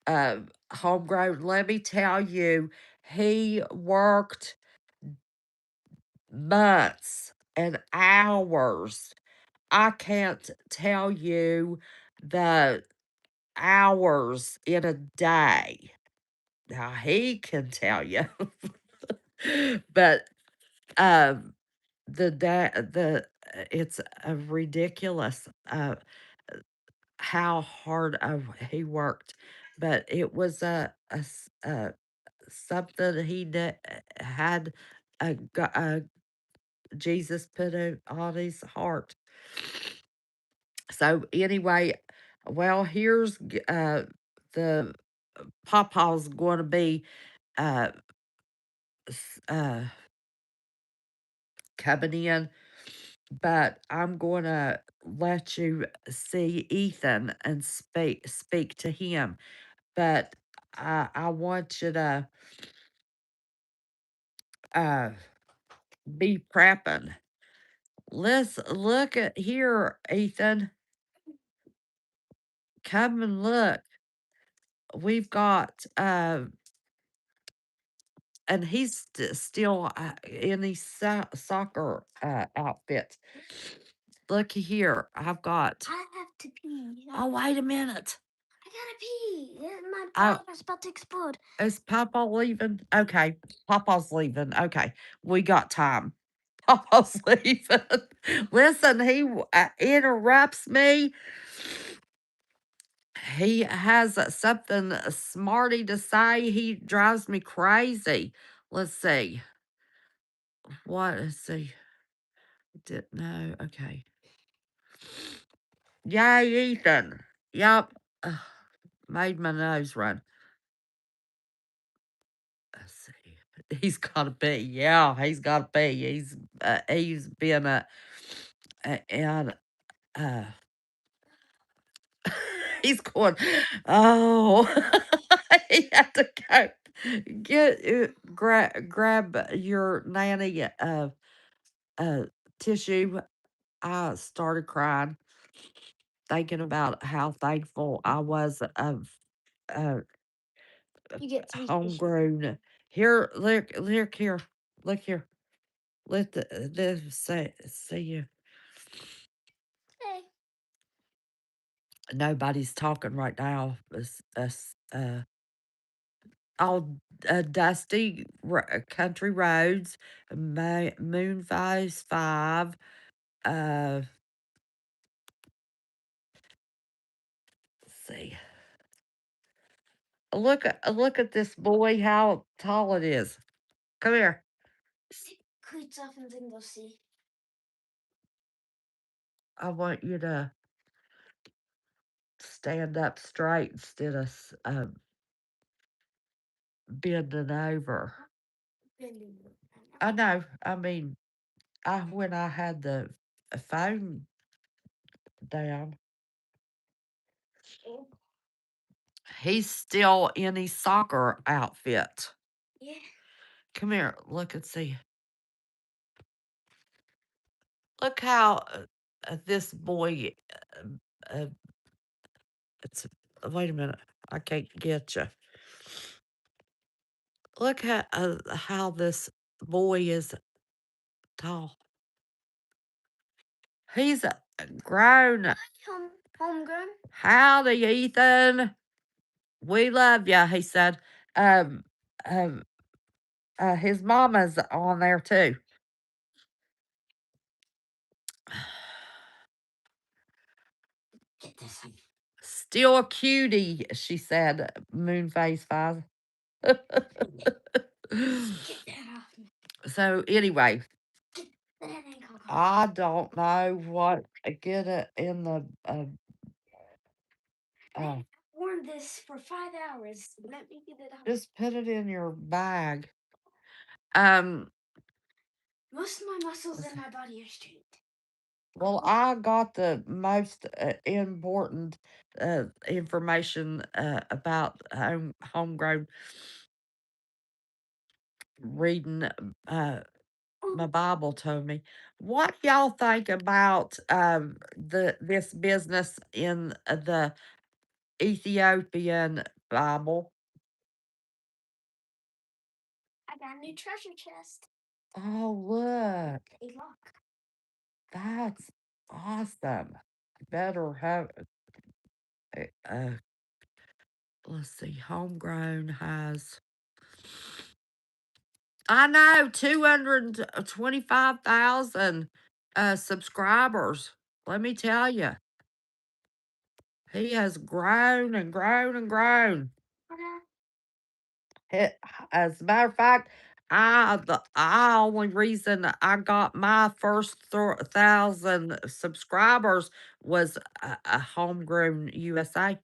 uh, Homegrown. Let me tell you, he worked months and hours. I can't tell you the hours in a day. Now he can tell you, but um, it's ridiculous how hard he worked, but it was something had Jesus put it on his heart. So anyway, well, here's the Pawpaw's going to be uh, uh, coming in, but I'm going to let you see Ethan and speak to him. But I want you to uh, be prepping. Let's look at here, Ethan. Come and look. We've got and he's still in his soccer outfit. Looky here, I've got. I have to pee. Oh, wait a minute. I gotta pee. My Oh, bladder's about to explode. is Papa leaving? Okay, Papa's leaving. Okay, we got time. Papa's leaving. Listen, he interrupts me. He has something smarty to say. He drives me crazy. Let's see. What? Let's see. Didn't know. Okay. Yay, Ethan. Yep. Ugh, made my nose run. Let's see. He's gotta be. Yeah, he's gotta be. He's been and uh he's going, oh, he had to go grab your nanny uh tissue. I started crying, thinking about how thankful I was of uh You get three tissues. homegrown. Here, look here, look here. Let the say see you. Hey. Nobody's talking right now. All dusty country roads, Moon Phase 5. Let's see. Look at this boy, how tall it is. Come here. Quit off and then go see. I want you to stand up straight instead of bending over. I know. I mean, when I had the phone down, he's still in his soccer outfit. Yeah. Come here. Look and see. Look how this boy. Uh, it's wait a minute. I can't get you. Look at how this boy is tall. He's grown. Homegrown. Howdy, Ethan. We love ya, he said. Um, um, his mama's on there too. Get this. Still a cutie, she said. Moonface 5. Get that off me. So anyway, Get that ankle. I don't know what get it in the I've worn this for 5 hours. Let me get it off. just put it in your bag. Um, Most of my muscles in my body are straight. well, I got the most important information about homegrown reading. My Bible told me. What y'all think about this business in the Ethiopian Bible? I got a new treasure chest. Oh, look, A lock. that's awesome. Better have. Uh, let's see. Homegrown has. I know 225,000 subscribers. Let me tell you, he has grown and grown and grown. As a matter of fact, I only reason I got my first 1,000 subscribers was a homegrown USA.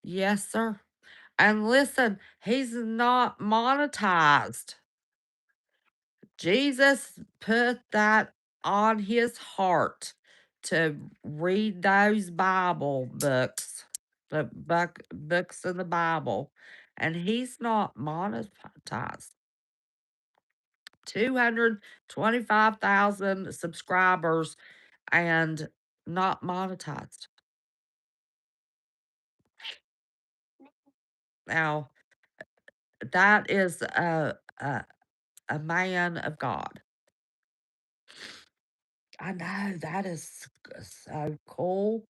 Yes, sir. And listen, he's not monetized. Jesus put that on his heart to read those Bible books, the books in the Bible, and he's not monetized. 225,000 subscribers and not monetized. Now, that is a man of God. I know that is so cool.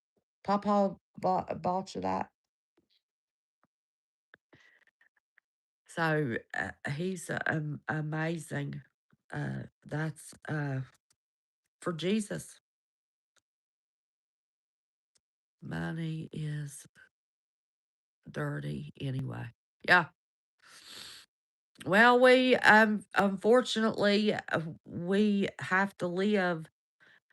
Papa bought you that. So he's amazing. That's for Jesus. Money is dirty anyway. Yeah. Well, we unfortunately we have to live,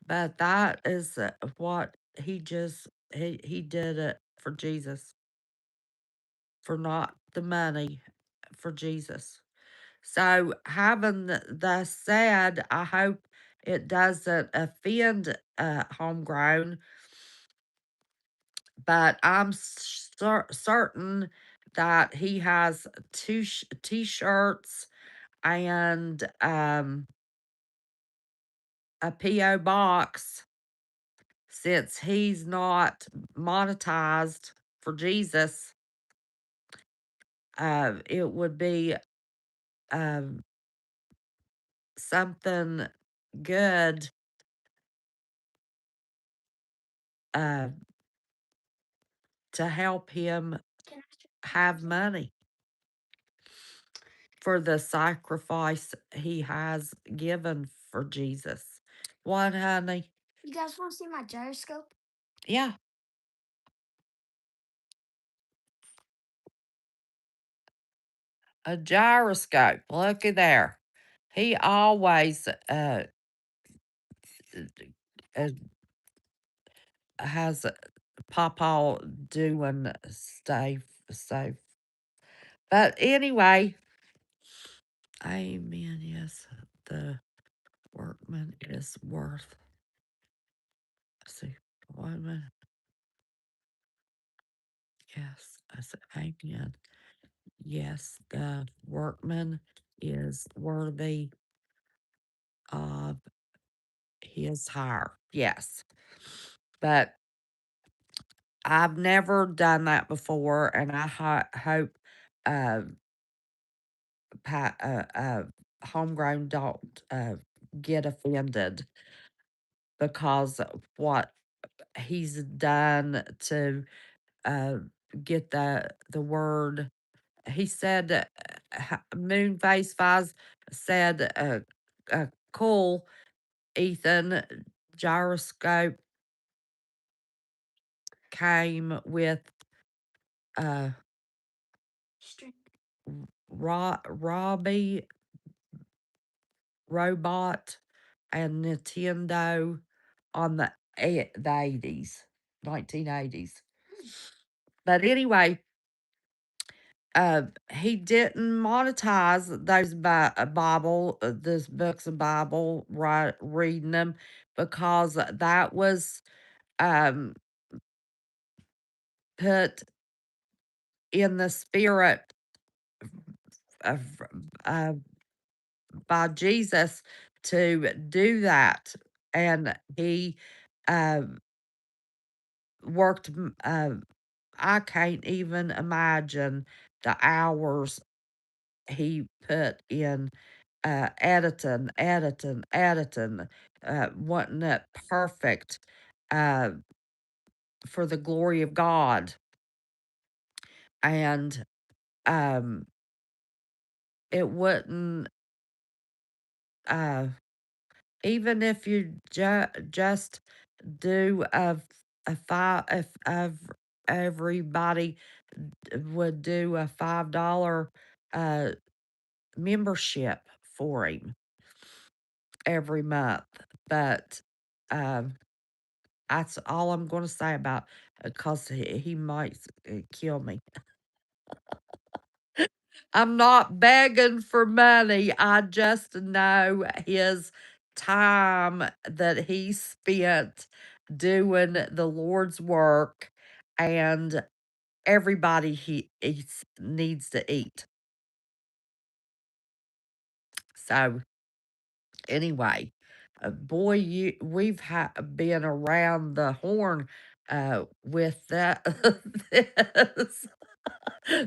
but that is what he did it for Jesus, for not the money, for Jesus. So having the said, I hope it doesn't offend homegrown, but I'm certain that he has two t-shirts and a PO box since he's not monetized for Jesus. It would be something good uh, to help him Can I have money for the sacrifice he has given for Jesus. What, honey? You guys want to see my gyroscope? Yeah, a gyroscope. Looky there. He always uh, has Papa doing stuff. But anyway, amen. Yes, the workman is worth. Let's see, 1 minute. Yes, I said amen. Yes, the workman is worthy of his hire. Yes, but I've never done that before, and I hope uh, homegrown don't get offended because of what he's done to uh, get the word. He said, Moonface Five said, cool, Ethan, gyroscope came with uh, string? Robbie Robot and Nintendo on the 80s, 1980s. But anyway, he didn't monetize those those books of Bible, right, reading them because that was um put in the spirit of uh, by Jesus to do that, and he uh, worked. I can't even imagine the hours he put in editing, wanting it perfect uh, for the glory of God. And um, it wouldn't, uh, even if you just do a five, if everybody would do a $5 uh, membership for him every month. But um, that's all I'm going to say about because he might kill me. I'm not begging for money. I just know his time that he spent doing the Lord's work, and everybody he eats needs to eat. So anyway, boy, we've been around the horn with that. This.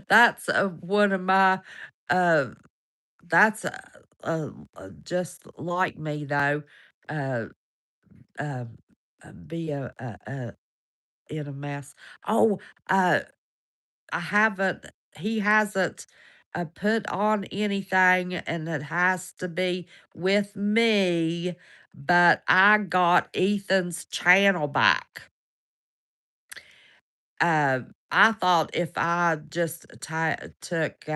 That's one of my uh that's just like me though. Uh, uh, be in a mess. Oh, uh, I haven't. He hasn't put on anything, and it has to be with me. But I got Ethan's channel back. Uh, I thought if I just took,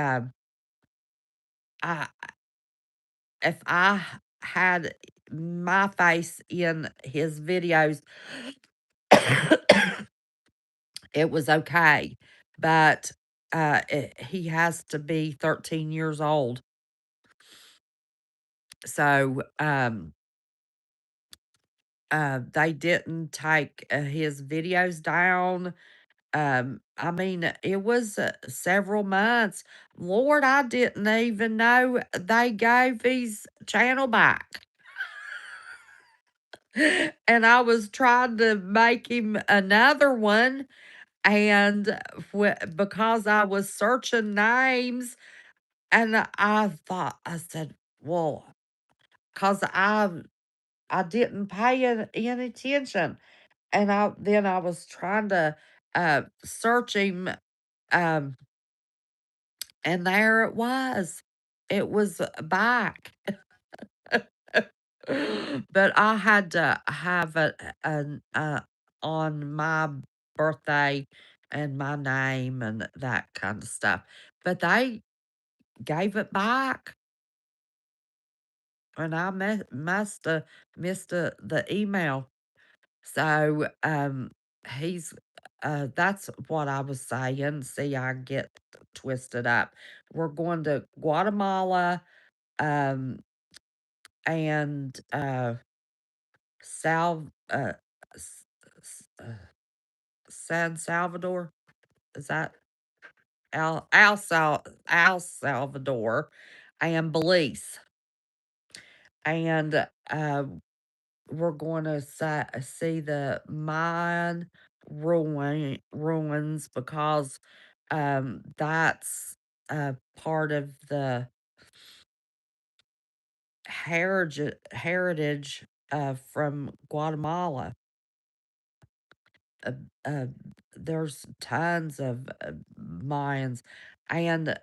I if I had my face in his videos, it was okay. But he has to be 13 years old. So they didn't take his videos down. I mean, it was several months. Lord, I didn't even know they gave his channel back. And I was trying to make him another one. And because I was searching names, and I thought, I said, well, 'cause I didn't pay any attention, and I was trying to, search him, um, and there it was. It was back. But I had to have it an on my birthday and my name and that kind of stuff. But they gave it back, and I must have missed the email. So he's that's what I was saying. See, I get twisted up. We're going to Guatemala, um, and Sal S S San Salvador? Is that Al Salvador and Belize, and, we're gonna see the Mayan ruins because, that's, part of the heritage, from Guatemala. uh, uh, there's tons of Mayans, and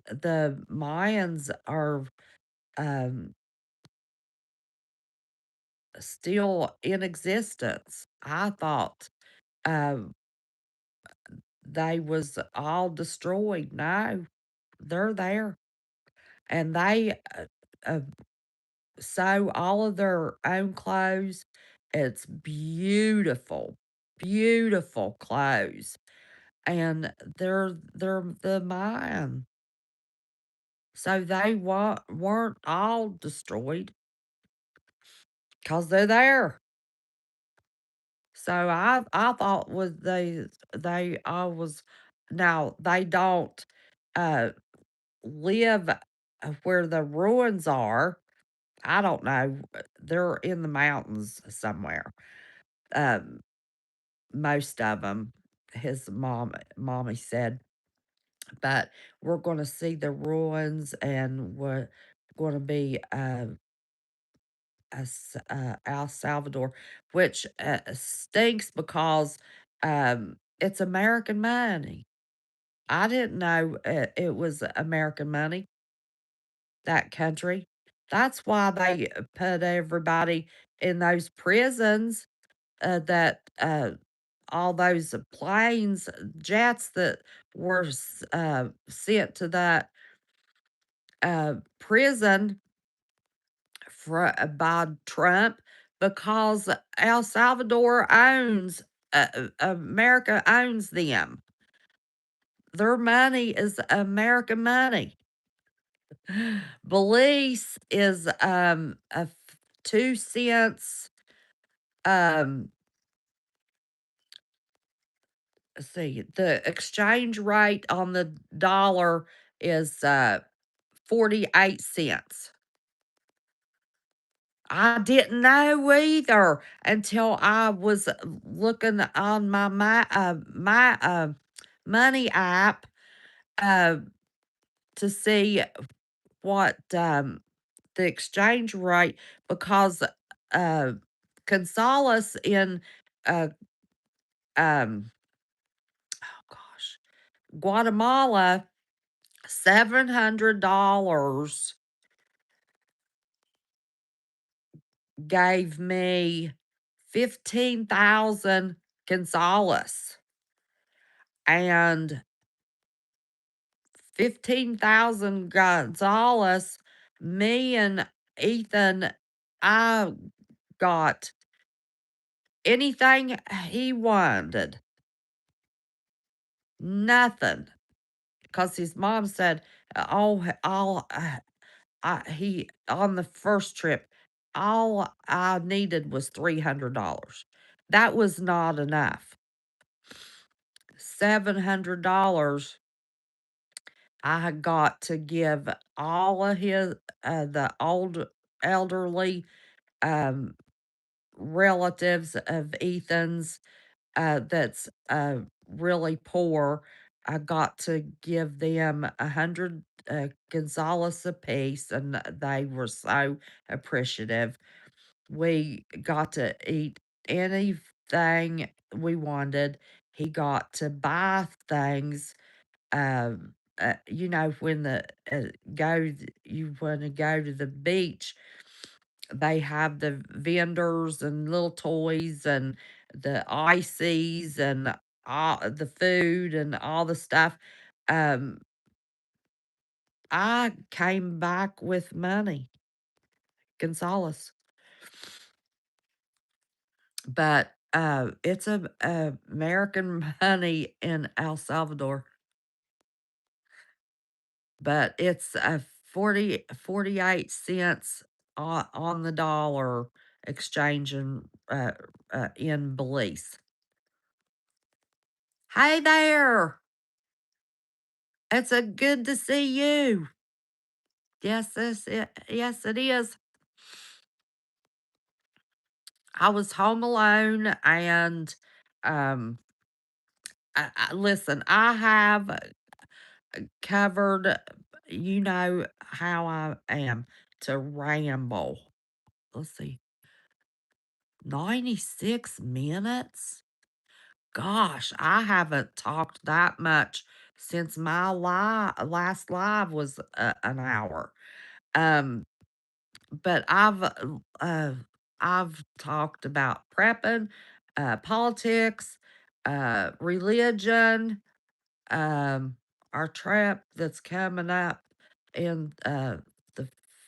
the Mayans are um, still in existence. I thought uh, they was all destroyed. No, they're there, and they uh, sew all of their own clothes. It's beautiful, beautiful clothes, and they're the Mayan. So they weren't all destroyed because 'cause they're there. So I thought was they always now they don't, uh, live, where the ruins are. I don't know, they're in the mountains somewhere, um, most of them. His mommy said, but we're gonna see the ruins, and we're gonna be, El Salvador, which, stinks because, it's American money. I didn't know it was American money, that country. That's why they put everybody in those prisons, that, all those planes, jets that were sent to that, prison by Trump because El Salvador owns America owns them. Their money is American money. Belize is 2 cents. Um, let's see, the exchange rate on the dollar is 48 cents. I didn't know either until I was looking on my money app, uh, to see what, the exchange rate because, uh, Gonzales in, uh, oh gosh, Guatemala, $700 gave me 15,000 Gonzales, and 15,000 Gonzales, me and Ethan, I got anything he wanted. Nothing. Because his mom said, "Oh, he on the first trip, all I needed was $300." That was not enough. $700 I had got to give all of the old elderly, um, relatives of Ethan's, that's, really poor. I got to give them 100 Gonzales apiece, and they were so appreciative. We got to eat anything we wanted. He got to buy things. When you want to go to the beach, they have the vendors and little toys and the ices and all the food and all the stuff. Um, I came back with money, Gonzales, but it's a American money in El Salvador, but it's a 48 cents on the dollar exchange in Belize. Hey there. It's a good to see you. Yes, it is. I was home alone and, um, listen, I have covered, you know how I am to ramble. Let's see, 96 minutes? Gosh, I haven't talked that much since my last live was an hour. Um, but I've talked about prepping, politics, religion, um, our trip that's coming up in the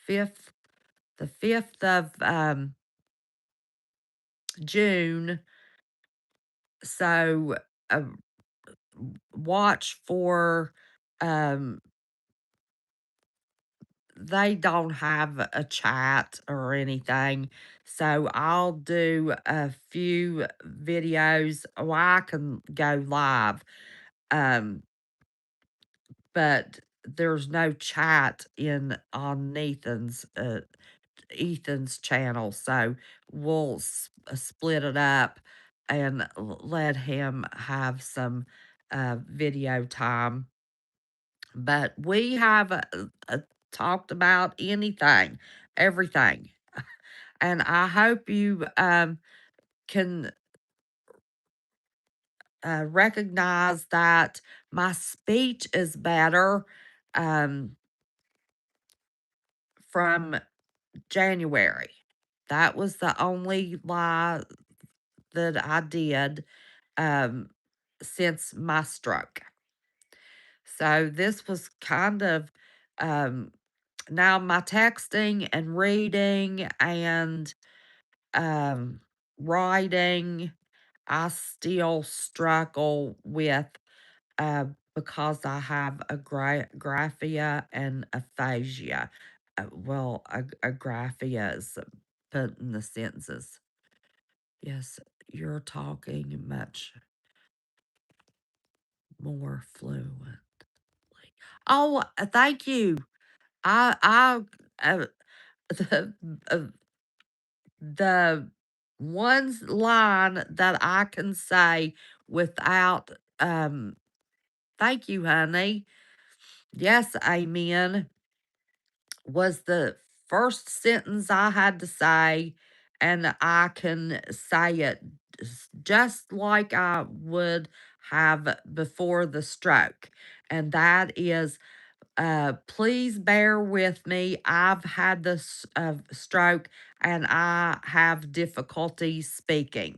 fifth the 5th of June. So uh, watch for um they don't have a chat or anything. So I'll do a few videos. Oh, I can go live. Um, but there's no chat in on Ethan's channel. So we'll split it up and let him have some video time. But we have talked about anything, everything. And I hope you can recognize that my speech is better um, from January. That was the only lie that I did um, since my stroke. So this was kind of now my texting and reading and writing, I still struggle with uh, because I have agraphia and aphasia. Agraphia is putting the sentences. Yes, you're talking much more fluently. Oh, thank you. I the uh, the one line that I can say without thank you, honey. Yes, amen, was the first sentence I had to say, and I can say it just like I would have before the stroke. And that is, please bear with me. I've had this stroke and I have difficulty speaking.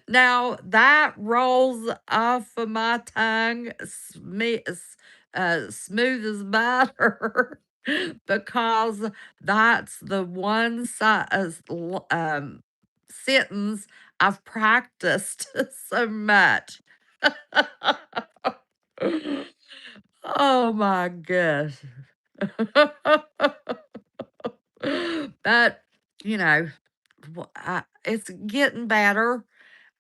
Now that rolls off of my tongue smooth as butter because that's the one sentence I've practiced so much. Oh my gosh. But, you know, it's getting better.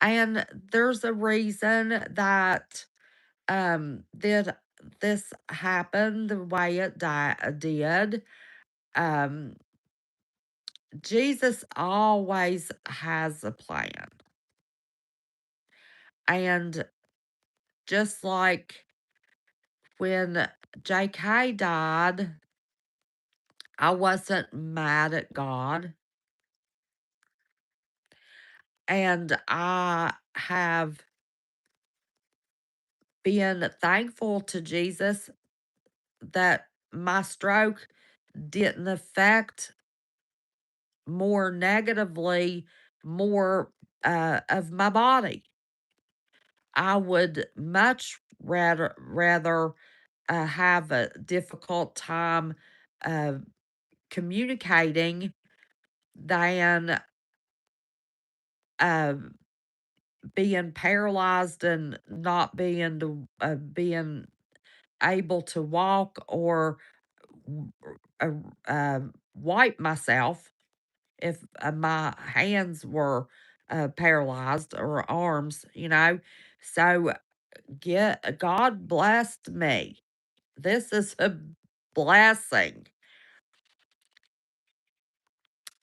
And there's a reason that did this happen the way it did. Um, Jesus always has a plan. And just like when JK died, I wasn't mad at God, and I have been thankful to Jesus that my stroke didn't affect more negatively more of my body. I would much rather have a difficult time uh, communicating than uh, being paralyzed and not being able to walk or w- uh, wipe myself if my hands were paralyzed or arms, you know. So get God blessed me. This is a blessing.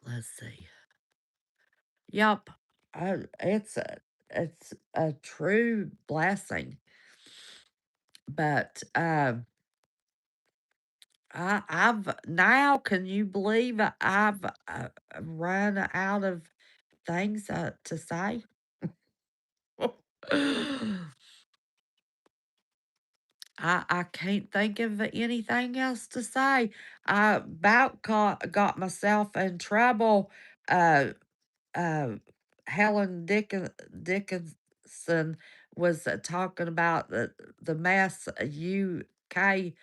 Let's see. Yep. It's a true blessing. But I've now, can you believe I've run out of things to say? I can't think of anything else to say. I about got myself in trouble. Uh, uh, Helen Dickinson was talking about the mess UK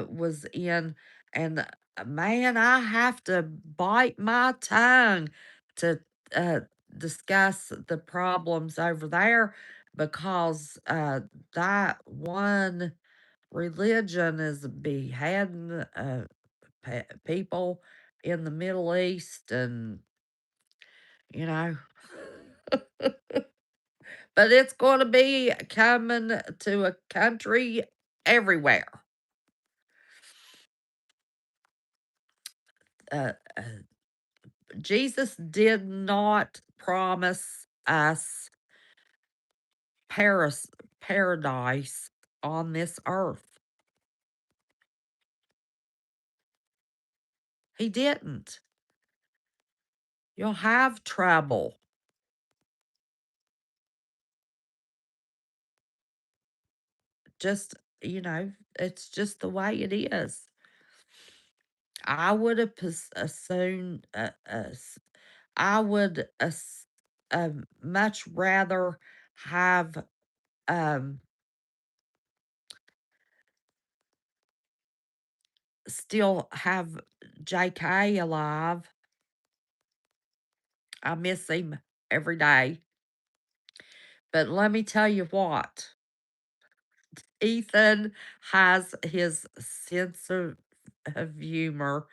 was in, and man, I have to bite my tongue to uh, discuss the problems over there because that one religion is beheading people in the Middle East and you know. But it's going to be coming to a country everywhere. Uh, Jesus did not promise us Paris, paradise on this earth. He didn't. You'll have trouble. Just, it's just the way it is. I would have assumed, I would much rather have um, still have JK alive. I miss him every day. But let me tell you what, Ethan has his sense of humor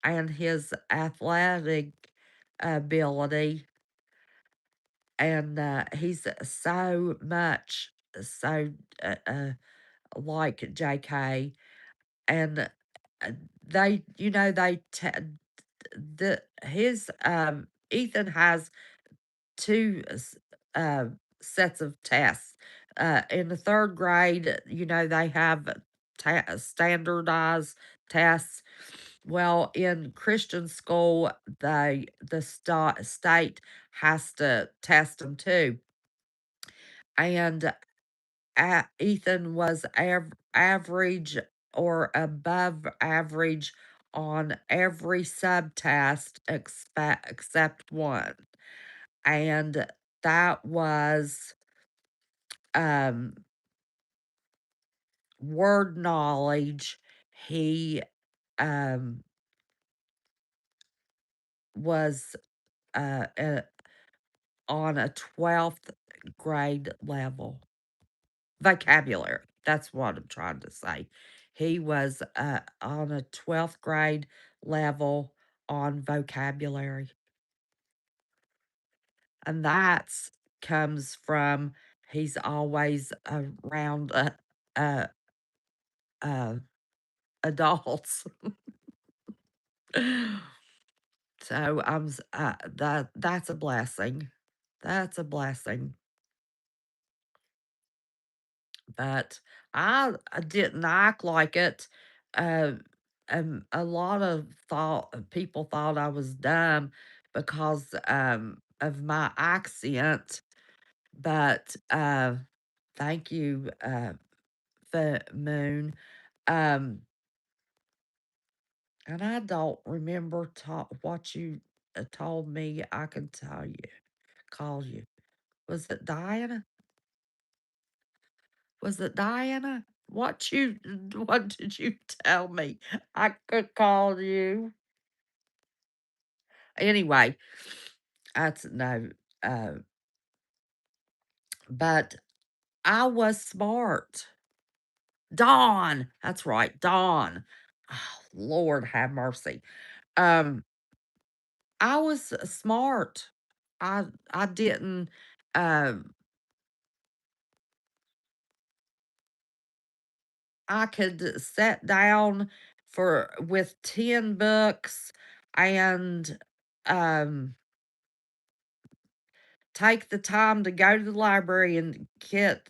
and his athletic ability, and he's so much so uh, uh, like JK, and uh, they, his Ethan has two sets of tests. In the third grade, they have standardized tests. Well, in Christian school, the state has to test them too. And Ethan was average or above average on every subtask except one. And that was um, word knowledge. He um, was on a 12th grade level. Vocabulary. That's what I'm trying to say. He was on a 12th grade level on vocabulary. And that's comes from he's always around uh, uh, adults. So that's a blessing. That's a blessing. but I didn't act like it. Uh, a lot of people thought I was dumb because of my accent, but thank you, Moon. Um, and I don't remember what you told me. I can tell you, call you. Was it Diana? Was it Diana? What did you tell me? I could call you. Anyway, that's no, uh, but I was smart. Dawn. That's right, Dawn. Oh, Lord have mercy. Um, I was smart. I didn't um I could sit down for with 10 books and um take the time to go to the library and get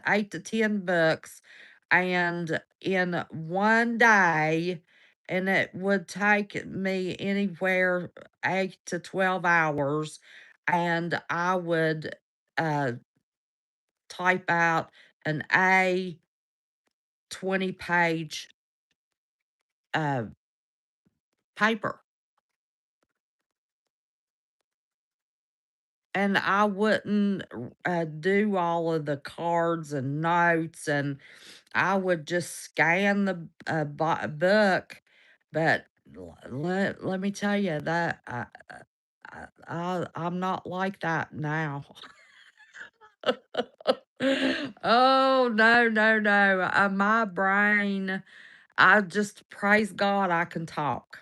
8 to 10 books and in one day, and it would take me anywhere 8 to 12 hours, and I would uh, type out an 20-page uh, paper. And I wouldn't do all of the cards and notes, and I would just scan the book. But let me tell you that I'm not like that now. Oh, no, no, no. My brain, I just praise God I can talk.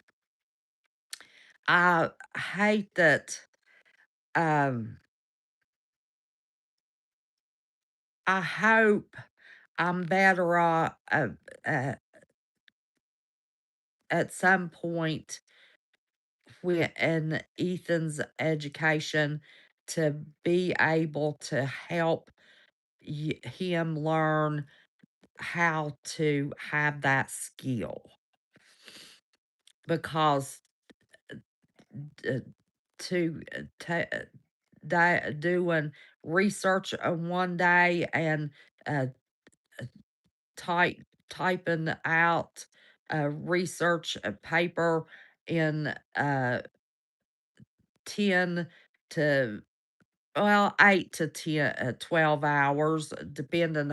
I hate that. Um, I hope I'm better uh, at some point in Ethan's education to be able to help him learn how to have that skill because uh, to doing research on one day and uh, type typing out a research paper in 10 to well 8 to 10 12 hours depending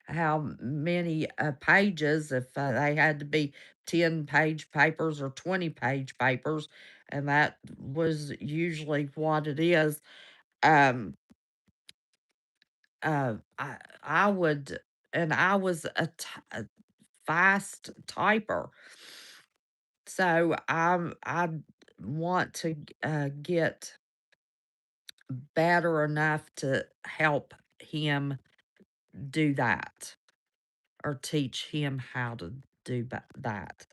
how many pages if they had to be 10-page papers or 20-page papers, and that was usually what it is. um I would, and I was a fast typer. So I want to get better enough to help him do that or teach him how to do that.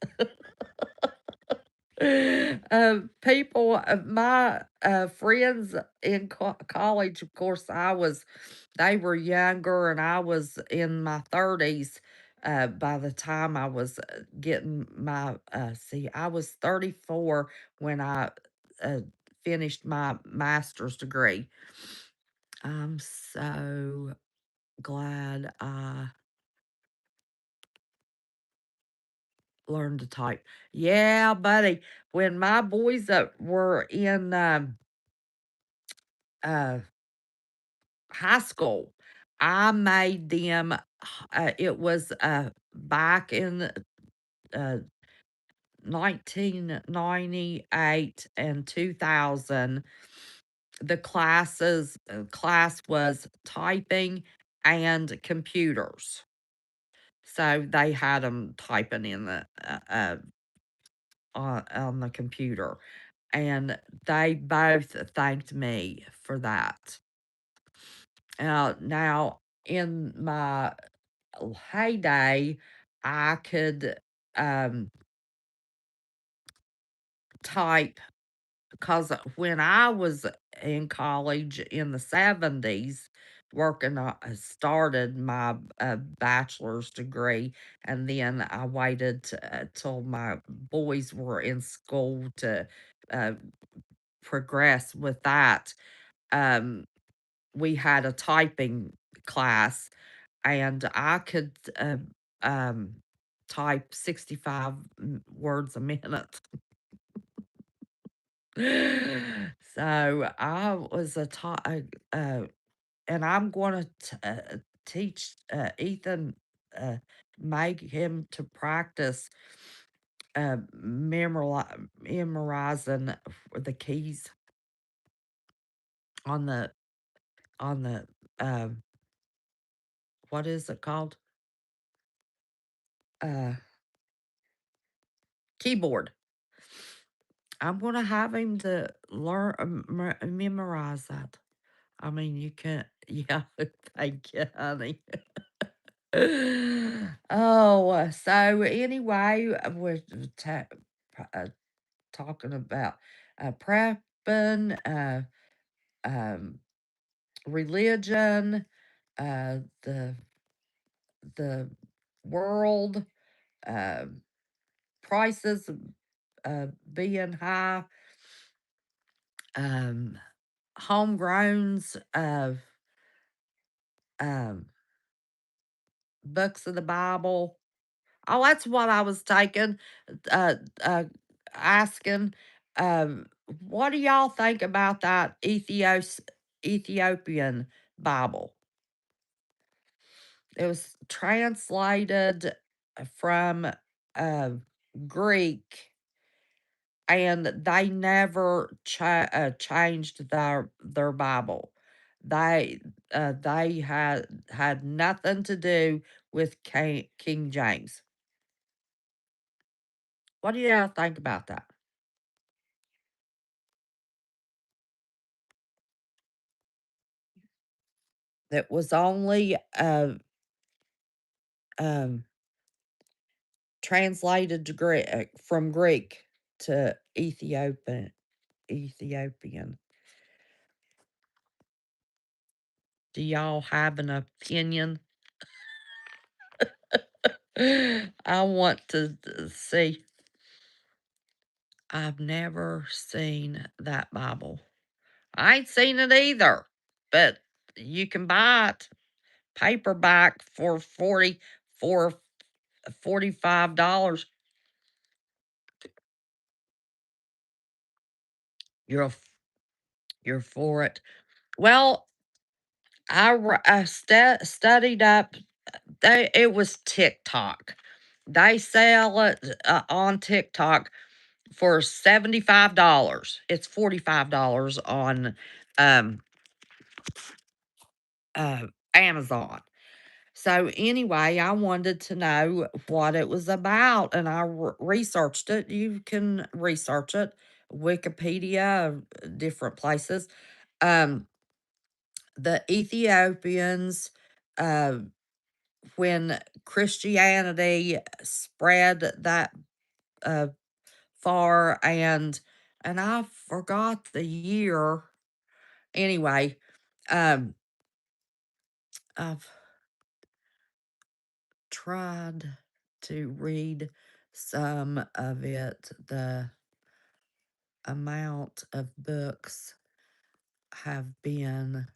People, my friends in college, of course, they were younger and I was in my 30s. By the time I was getting my, see, I was 34 when I uh, finished my master's degree. I'm so glad I learned to type. Yeah, buddy. When my boys were in uh, high school, I made them, it was back in 1998 and 2000. The class was typing and computers. So they had them typing in the on the computer, and they both thanked me for that. Now, in my heyday, I could type because when I was in college in the 70s, working on started my, bachelor's degree, and then I waited till my boys were in school to, uh, progress with that. Um, we had a typing class, and I could, type 65 words a minute. So I was and I'm gonna teach Ethan, make him to practice memorizing the keys on the um, what is it called? Uh, Keyboard. I'm gonna have him to learn memorize that. I mean, you can't. Yeah, thank you, honey. Oh, so anyway, we're uh, talking about prepping, um, religion, uh, the the world, uh, prices being high, um, homegrowns of um, books of the Bible. Oh, that's what I was taking, uh, uh, asking. What do y'all think about that Ethiopian Bible? It was translated from uh, Greek, and they never changed their Bible. They they had nothing to do with King James. What do y'all think about that? That was only um, translated to Greek from Greek to Ethiopian. Do y'all have an opinion? I want to see. I've never seen that Bible. I ain't seen it either, but you can buy it paperback for $45. You're a f- you're for it. Well, I studied up. It was TikTok. They sell it on TikTok for $75. It's $45 on um, uh, Amazon. So anyway, I wanted to know what it was about, and I researched it. You can research it, Wikipedia, different places. Um, the Ethiopians, uh, when Christianity spread that uh, far, and I forgot the year. Anyway, um, I've tried to read some of it. The amount of books have been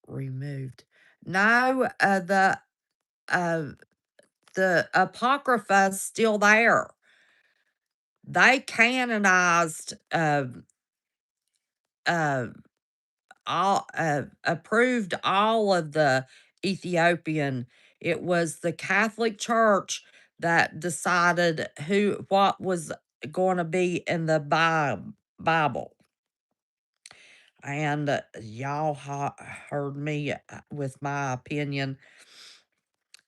removed. No, uh, the Apocrypha's still there. They canonized uh, approved all of the Ethiopian. It was the Catholic Church that decided who what was going to be in the Bible. And y'all heard me with my opinion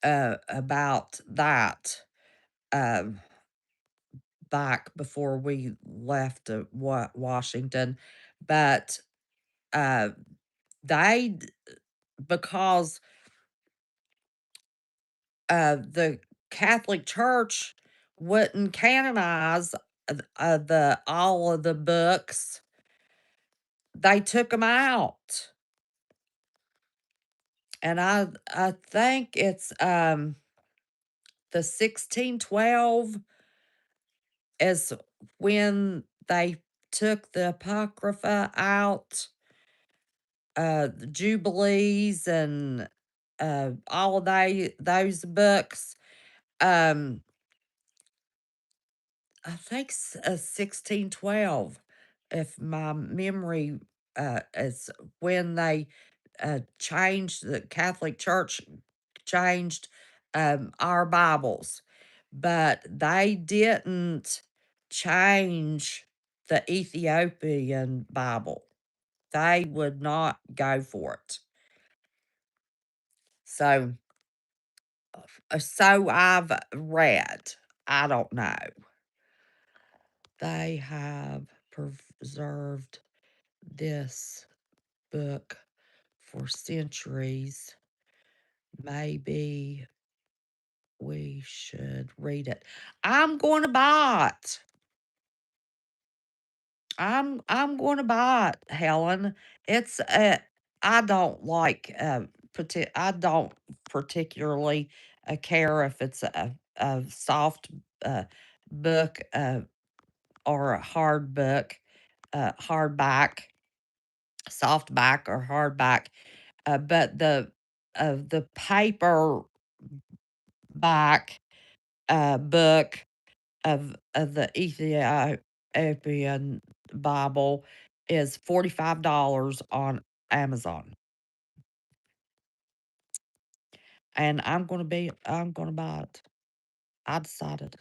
about that um, back before we left Washington. But uh, they, because the Catholic Church wouldn't canonize the all of the books. They took them out. and I think it's, the 1612 is when they took the Apocrypha out, the Jubilees and, all of those books. Um, I think 1612, if my memory, is when they, changed the Catholic Church changed, our Bibles, but they didn't change the Ethiopian Bible. They would not go for it. So, so I've read. I don't know. They have preserved this book for centuries. Maybe we should read it. I'm going to buy it. I'm going to buy it, Helen. It's I don't like I don't particularly care if it's a soft book or a hard book, hardback, softback or hardback. But the paperback book of the Ethiopian Bible is $45 on Amazon, and I'm gonna buy it. I decided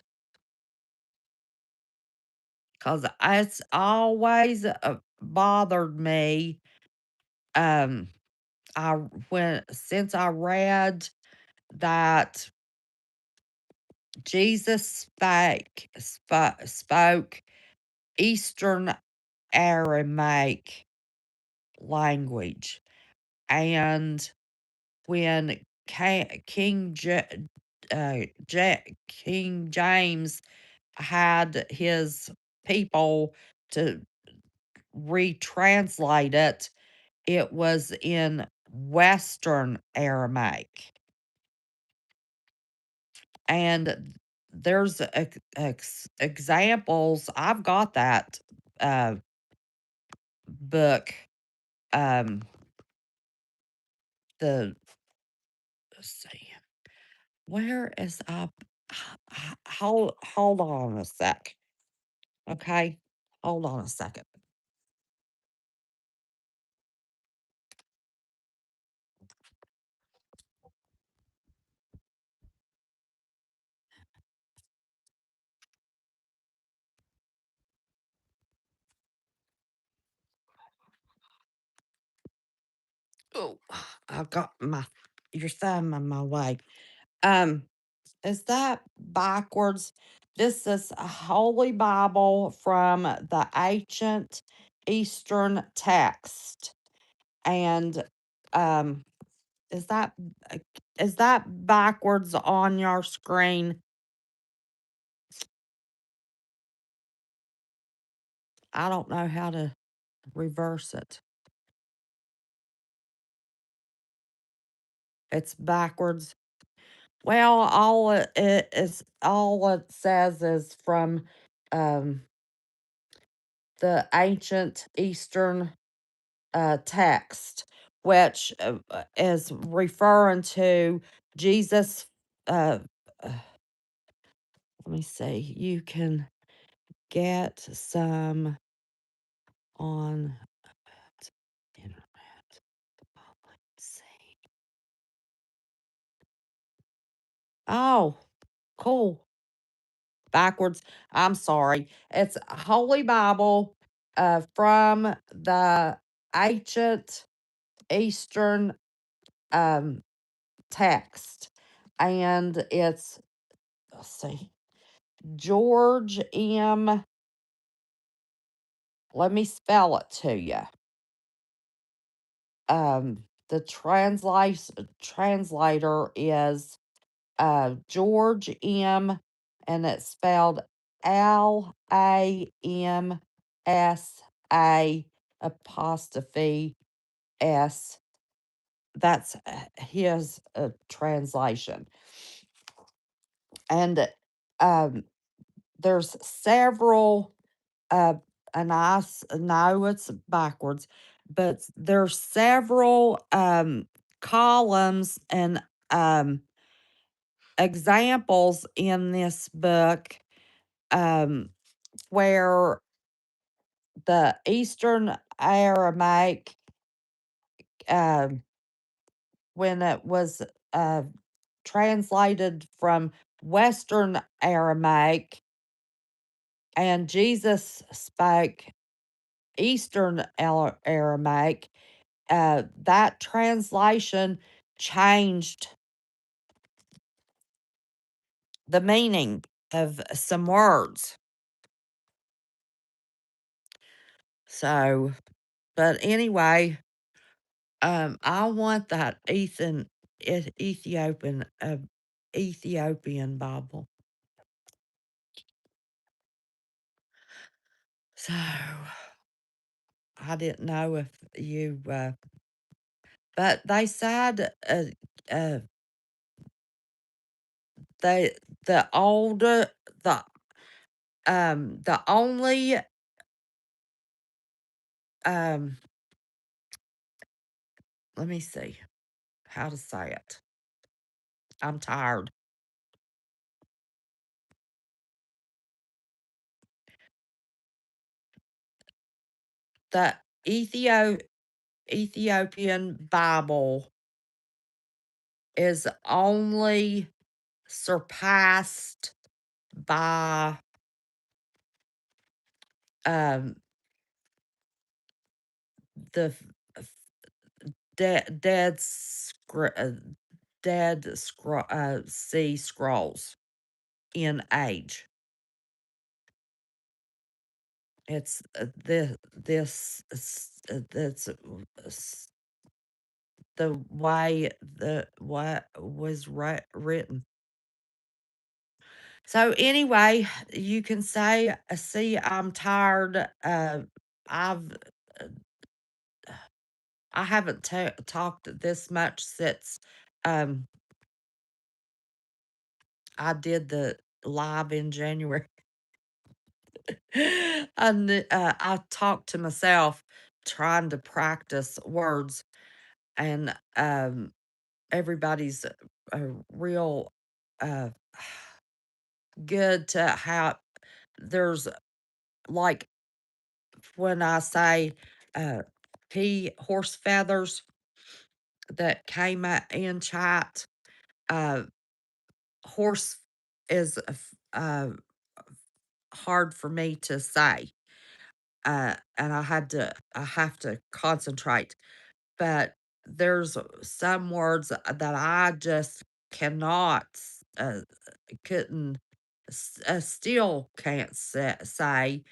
because it's always bothered me. Um, I when since I read that Jesus spoke Eastern Aramaic language, and when King James had his people to retranslate it, it was in Western Aramaic. And there's examples. I've got that uh, book. Um, the let's see, where is up? Hold on a sec. Okay, hold on a second. Oh, I've got your thumb in my way. Um, is that backwards? This is a Holy Bible from the ancient Eastern text. And um is that uh, is that backwards on your screen? I don't know how to reverse it. It's backwards. Well, all it says is from um the ancient Eastern text, which is referring to Jesus. Uh, uh, let me see. You can get some on internet. Let's see. Oh, cool. Backwards. I'm sorry. It's Holy Bible from the ancient Eastern um, text. And it's, let's see, George M. Let me spell it to you. The translator is George M. and it's spelled Lamsa apostrophe S That's his translation. And um, there's several, uh, and know it's backwards, but there's several columns and um, examples in this book um, where the Eastern Aramaic, um, when it was uh, translated from Western Aramaic, and Jesus spoke Eastern Aramaic, that translation changed the meaning of some words. So, but anyway, I want that Ethiopian Ethiopian Bible. So I didn't know if you, but they said uh, they the older the only um let me see how to say it. I'm tired. The Ethiopian Bible is only surpassed by um the sea scrolls in age. It's that's the way the what was written. So anyway, you can say, "See, I'm tired." I've uh, I haven't talked this much since um I did the live in January. And I talked to myself trying to practice words, and everybody's real uh, good to how there's like when I say horse feathers that came in chat, uh, horse is hard for me to say. And I have to concentrate. But there's some words that I just cannot, couldn't, still can't say,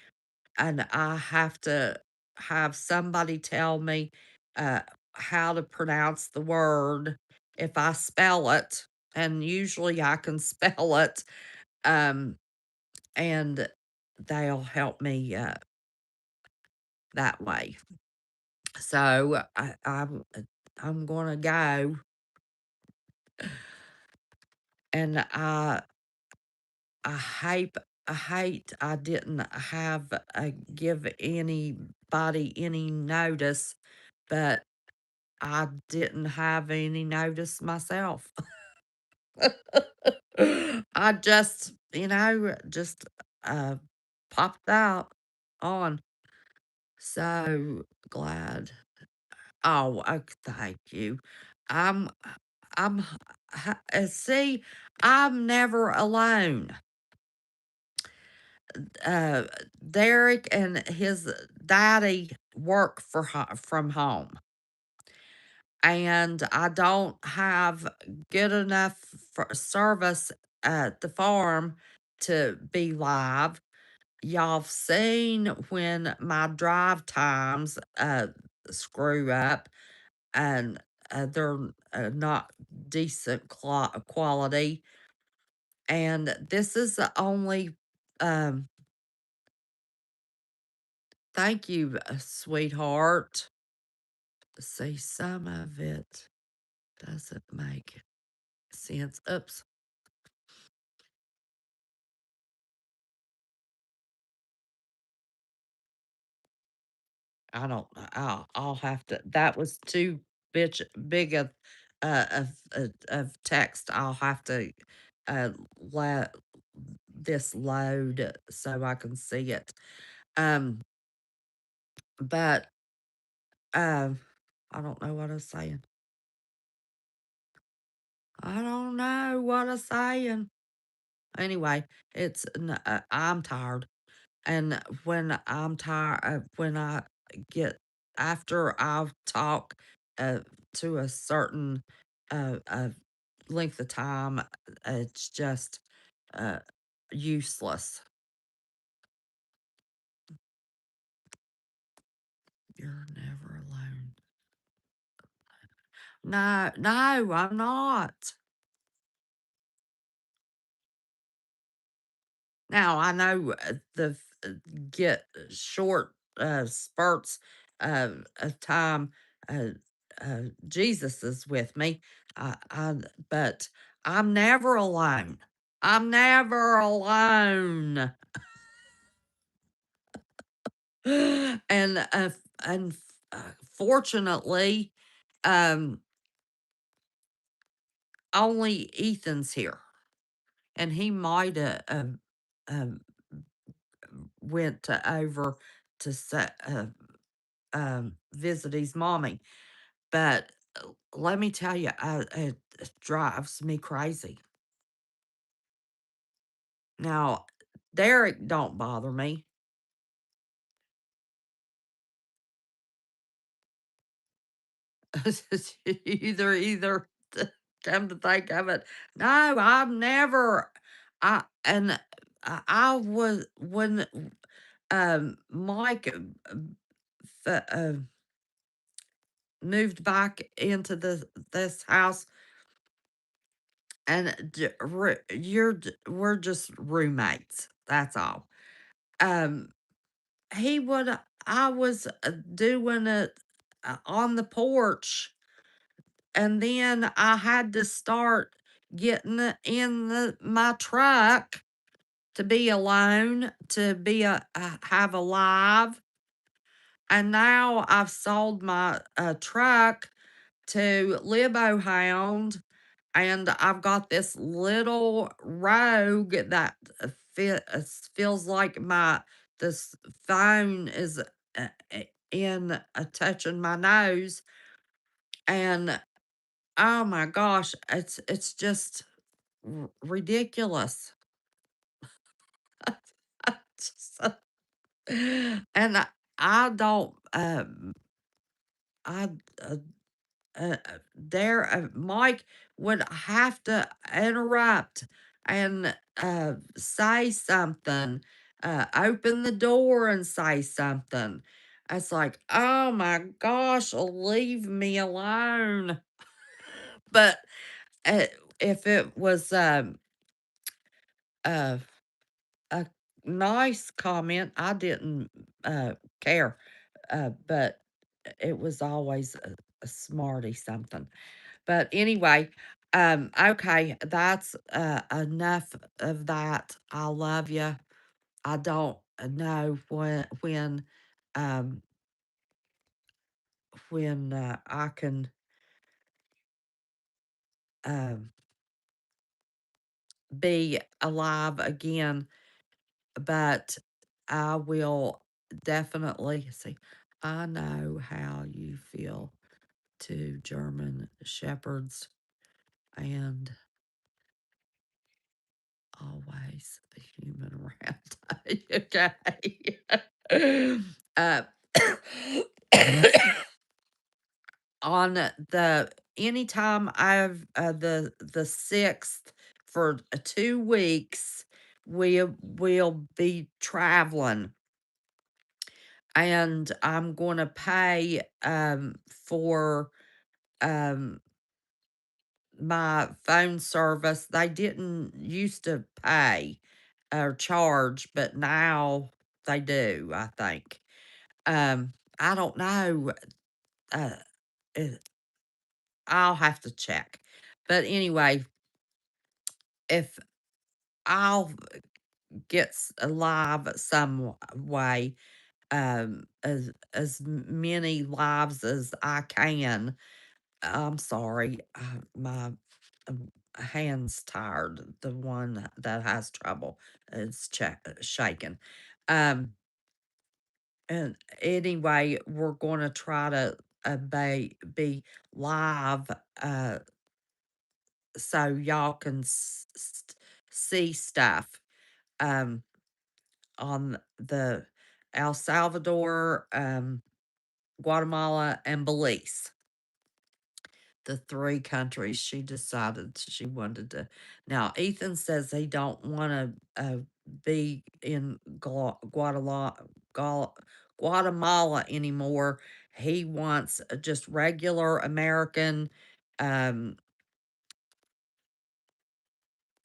and I have to have somebody tell me uh, how to pronounce the word if I spell it, and usually I can spell it, um, and they'll help me that way. So I'm gonna go, and I hate I didn't have give anybody any notice, but I didn't have any notice myself. I just, just uh popped out on. So glad. Oh, thank you. I'm I'm see, I'm never alone. Uh Derek and his daddy work from home, and I don't have good enough for service at the farm to be live. Y'all have seen when my drive times screw up, and they're not decent quality. And this is the only, um, thank you, sweetheart. See some of it. doesn't make sense. Oops. I don't know. I'll have to. That was too big of text. I'll have to uh let this load so I can see it. Um, but um, I don't know what I'm saying. I don't know what I'm saying. Anyway, I'm tired. And when I'm tired, when I get after I've talked uh, to a certain length of time, it's just uh, useless. You're never alone. No, no, I'm not. Now I know get short spurts of time. Uh, Jesus is with me, but I'm never alone. I'm never alone. and and fortunately, um, only Ethan's here, and he might have um, went over to visit his mommy. But let me tell you, it drives me crazy. Now, Derek don't bother me. either come to think of it, no, I've never. I was when Mike uh, moved back into this house, and we're just roommates. That's all. Um, he would. I was doing it on the porch, and then I had to start getting it in my truck to be alone, to be have a live. And now I've sold my truck to Libo Hound, and I've got this little rogue that feels like this phone is in touching my nose, and oh my gosh, it's just ridiculous. Just, and I don't I there Mike would have to interrupt and say something, open the door and say something. It's like, oh my gosh, leave me alone. But uh, if it was uh, a nice comment, I didn't care. But it was always a smarty something. But anyway, okay, that's enough of that. I love you. I don't know um when I can um be alive again, but I will definitely see. I know how you feel to German shepherds, and always a human around. Okay. uh, on the anytime I've the 6th for 2 weeks, we will be traveling, and I'm going to pay for um my phone service. They didn't used to pay or charge, but now they do, I think. I don't know. Uh, I'll have to check. But anyway, if I'll get alive some way, as many lives as I can. I'm sorry, my hand's tired. The one that has trouble is shaking. Um, and anyway, we're going to try to be live, so y'all can see stuff. Um, on the El Salvador, Guatemala, and Belize, the 3 countries she decided she wanted to. Now, Ethan says he don't wanna, be in Guatemala anymore. He wants, just regular American, um,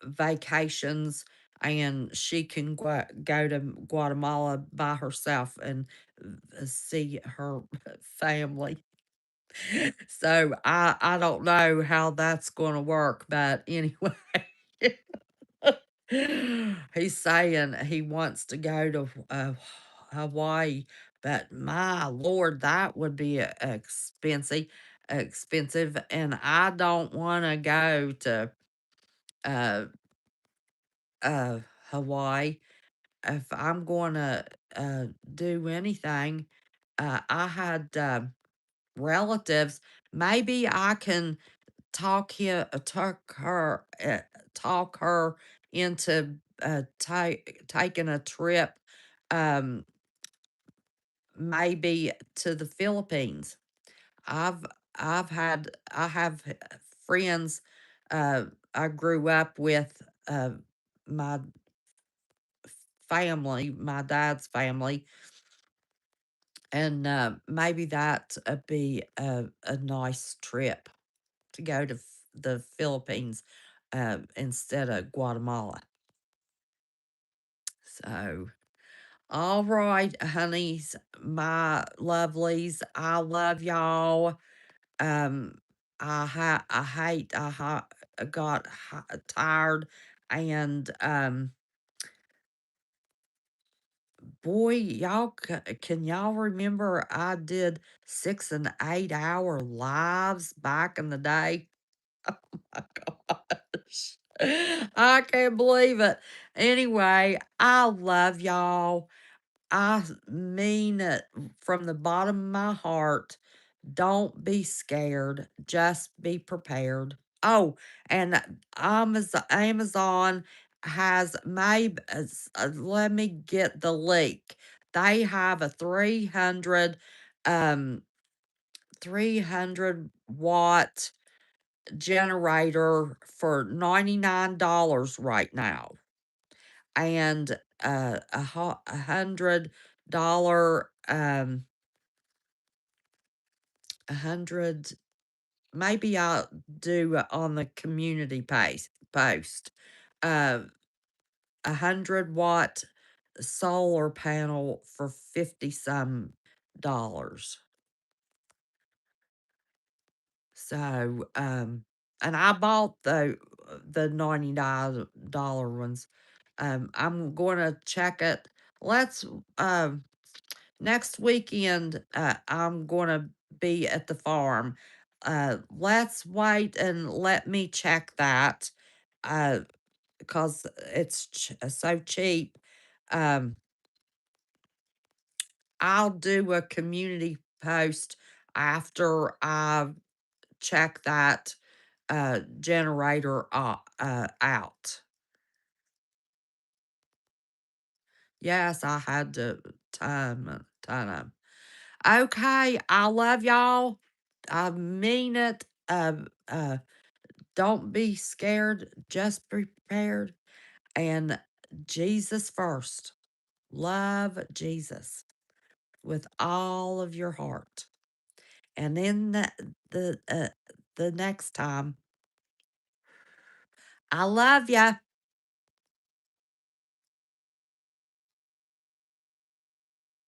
vacations, and she can go to Guatemala by herself and, see her family. So I don't know how that's gonna work, but anyway, he's saying he wants to go to, Hawaii, but my lord, that would be expensive, and I don't wanna go to, uh, uh, Hawaii. If I'm gonna, do anything, I had, relatives, maybe I can talk her into, taking a trip, um, maybe to the Philippines. I've I have friends, I grew up with, my family, my dad's family, and, maybe that would be a nice trip to go to the Philippines, instead of Guatemala. So, all right, honeys, my lovelies, I love y'all. Um, I hate I got tired, and boy, y'all can y'all remember I did 6 and 8 hour lives back in the day? My gosh. I can't believe it. Anyway, I love y'all. I mean it from the bottom of my heart. Don't be scared. Just be prepared. Oh, and Amazon has made, let me get the link. They have a um, 300 watt generator for $99 right now, and $100, a hundred, maybe I'll do on the community post, uh 100 watt solar panel for 50 some dollars. So, and I bought the $99 ones. I'm gonna check it. Let's, next weekend, I'm gonna be at the farm. Let's wait and let me check that, uh, because it's so cheap. Um, I'll do a community post after I check that, generator, out. Yes, I had to time. Okay, I love y'all. I mean it. Don't be scared. Just be prepared. And Jesus first. Love Jesus with all of your heart. And then the next time, I love ya.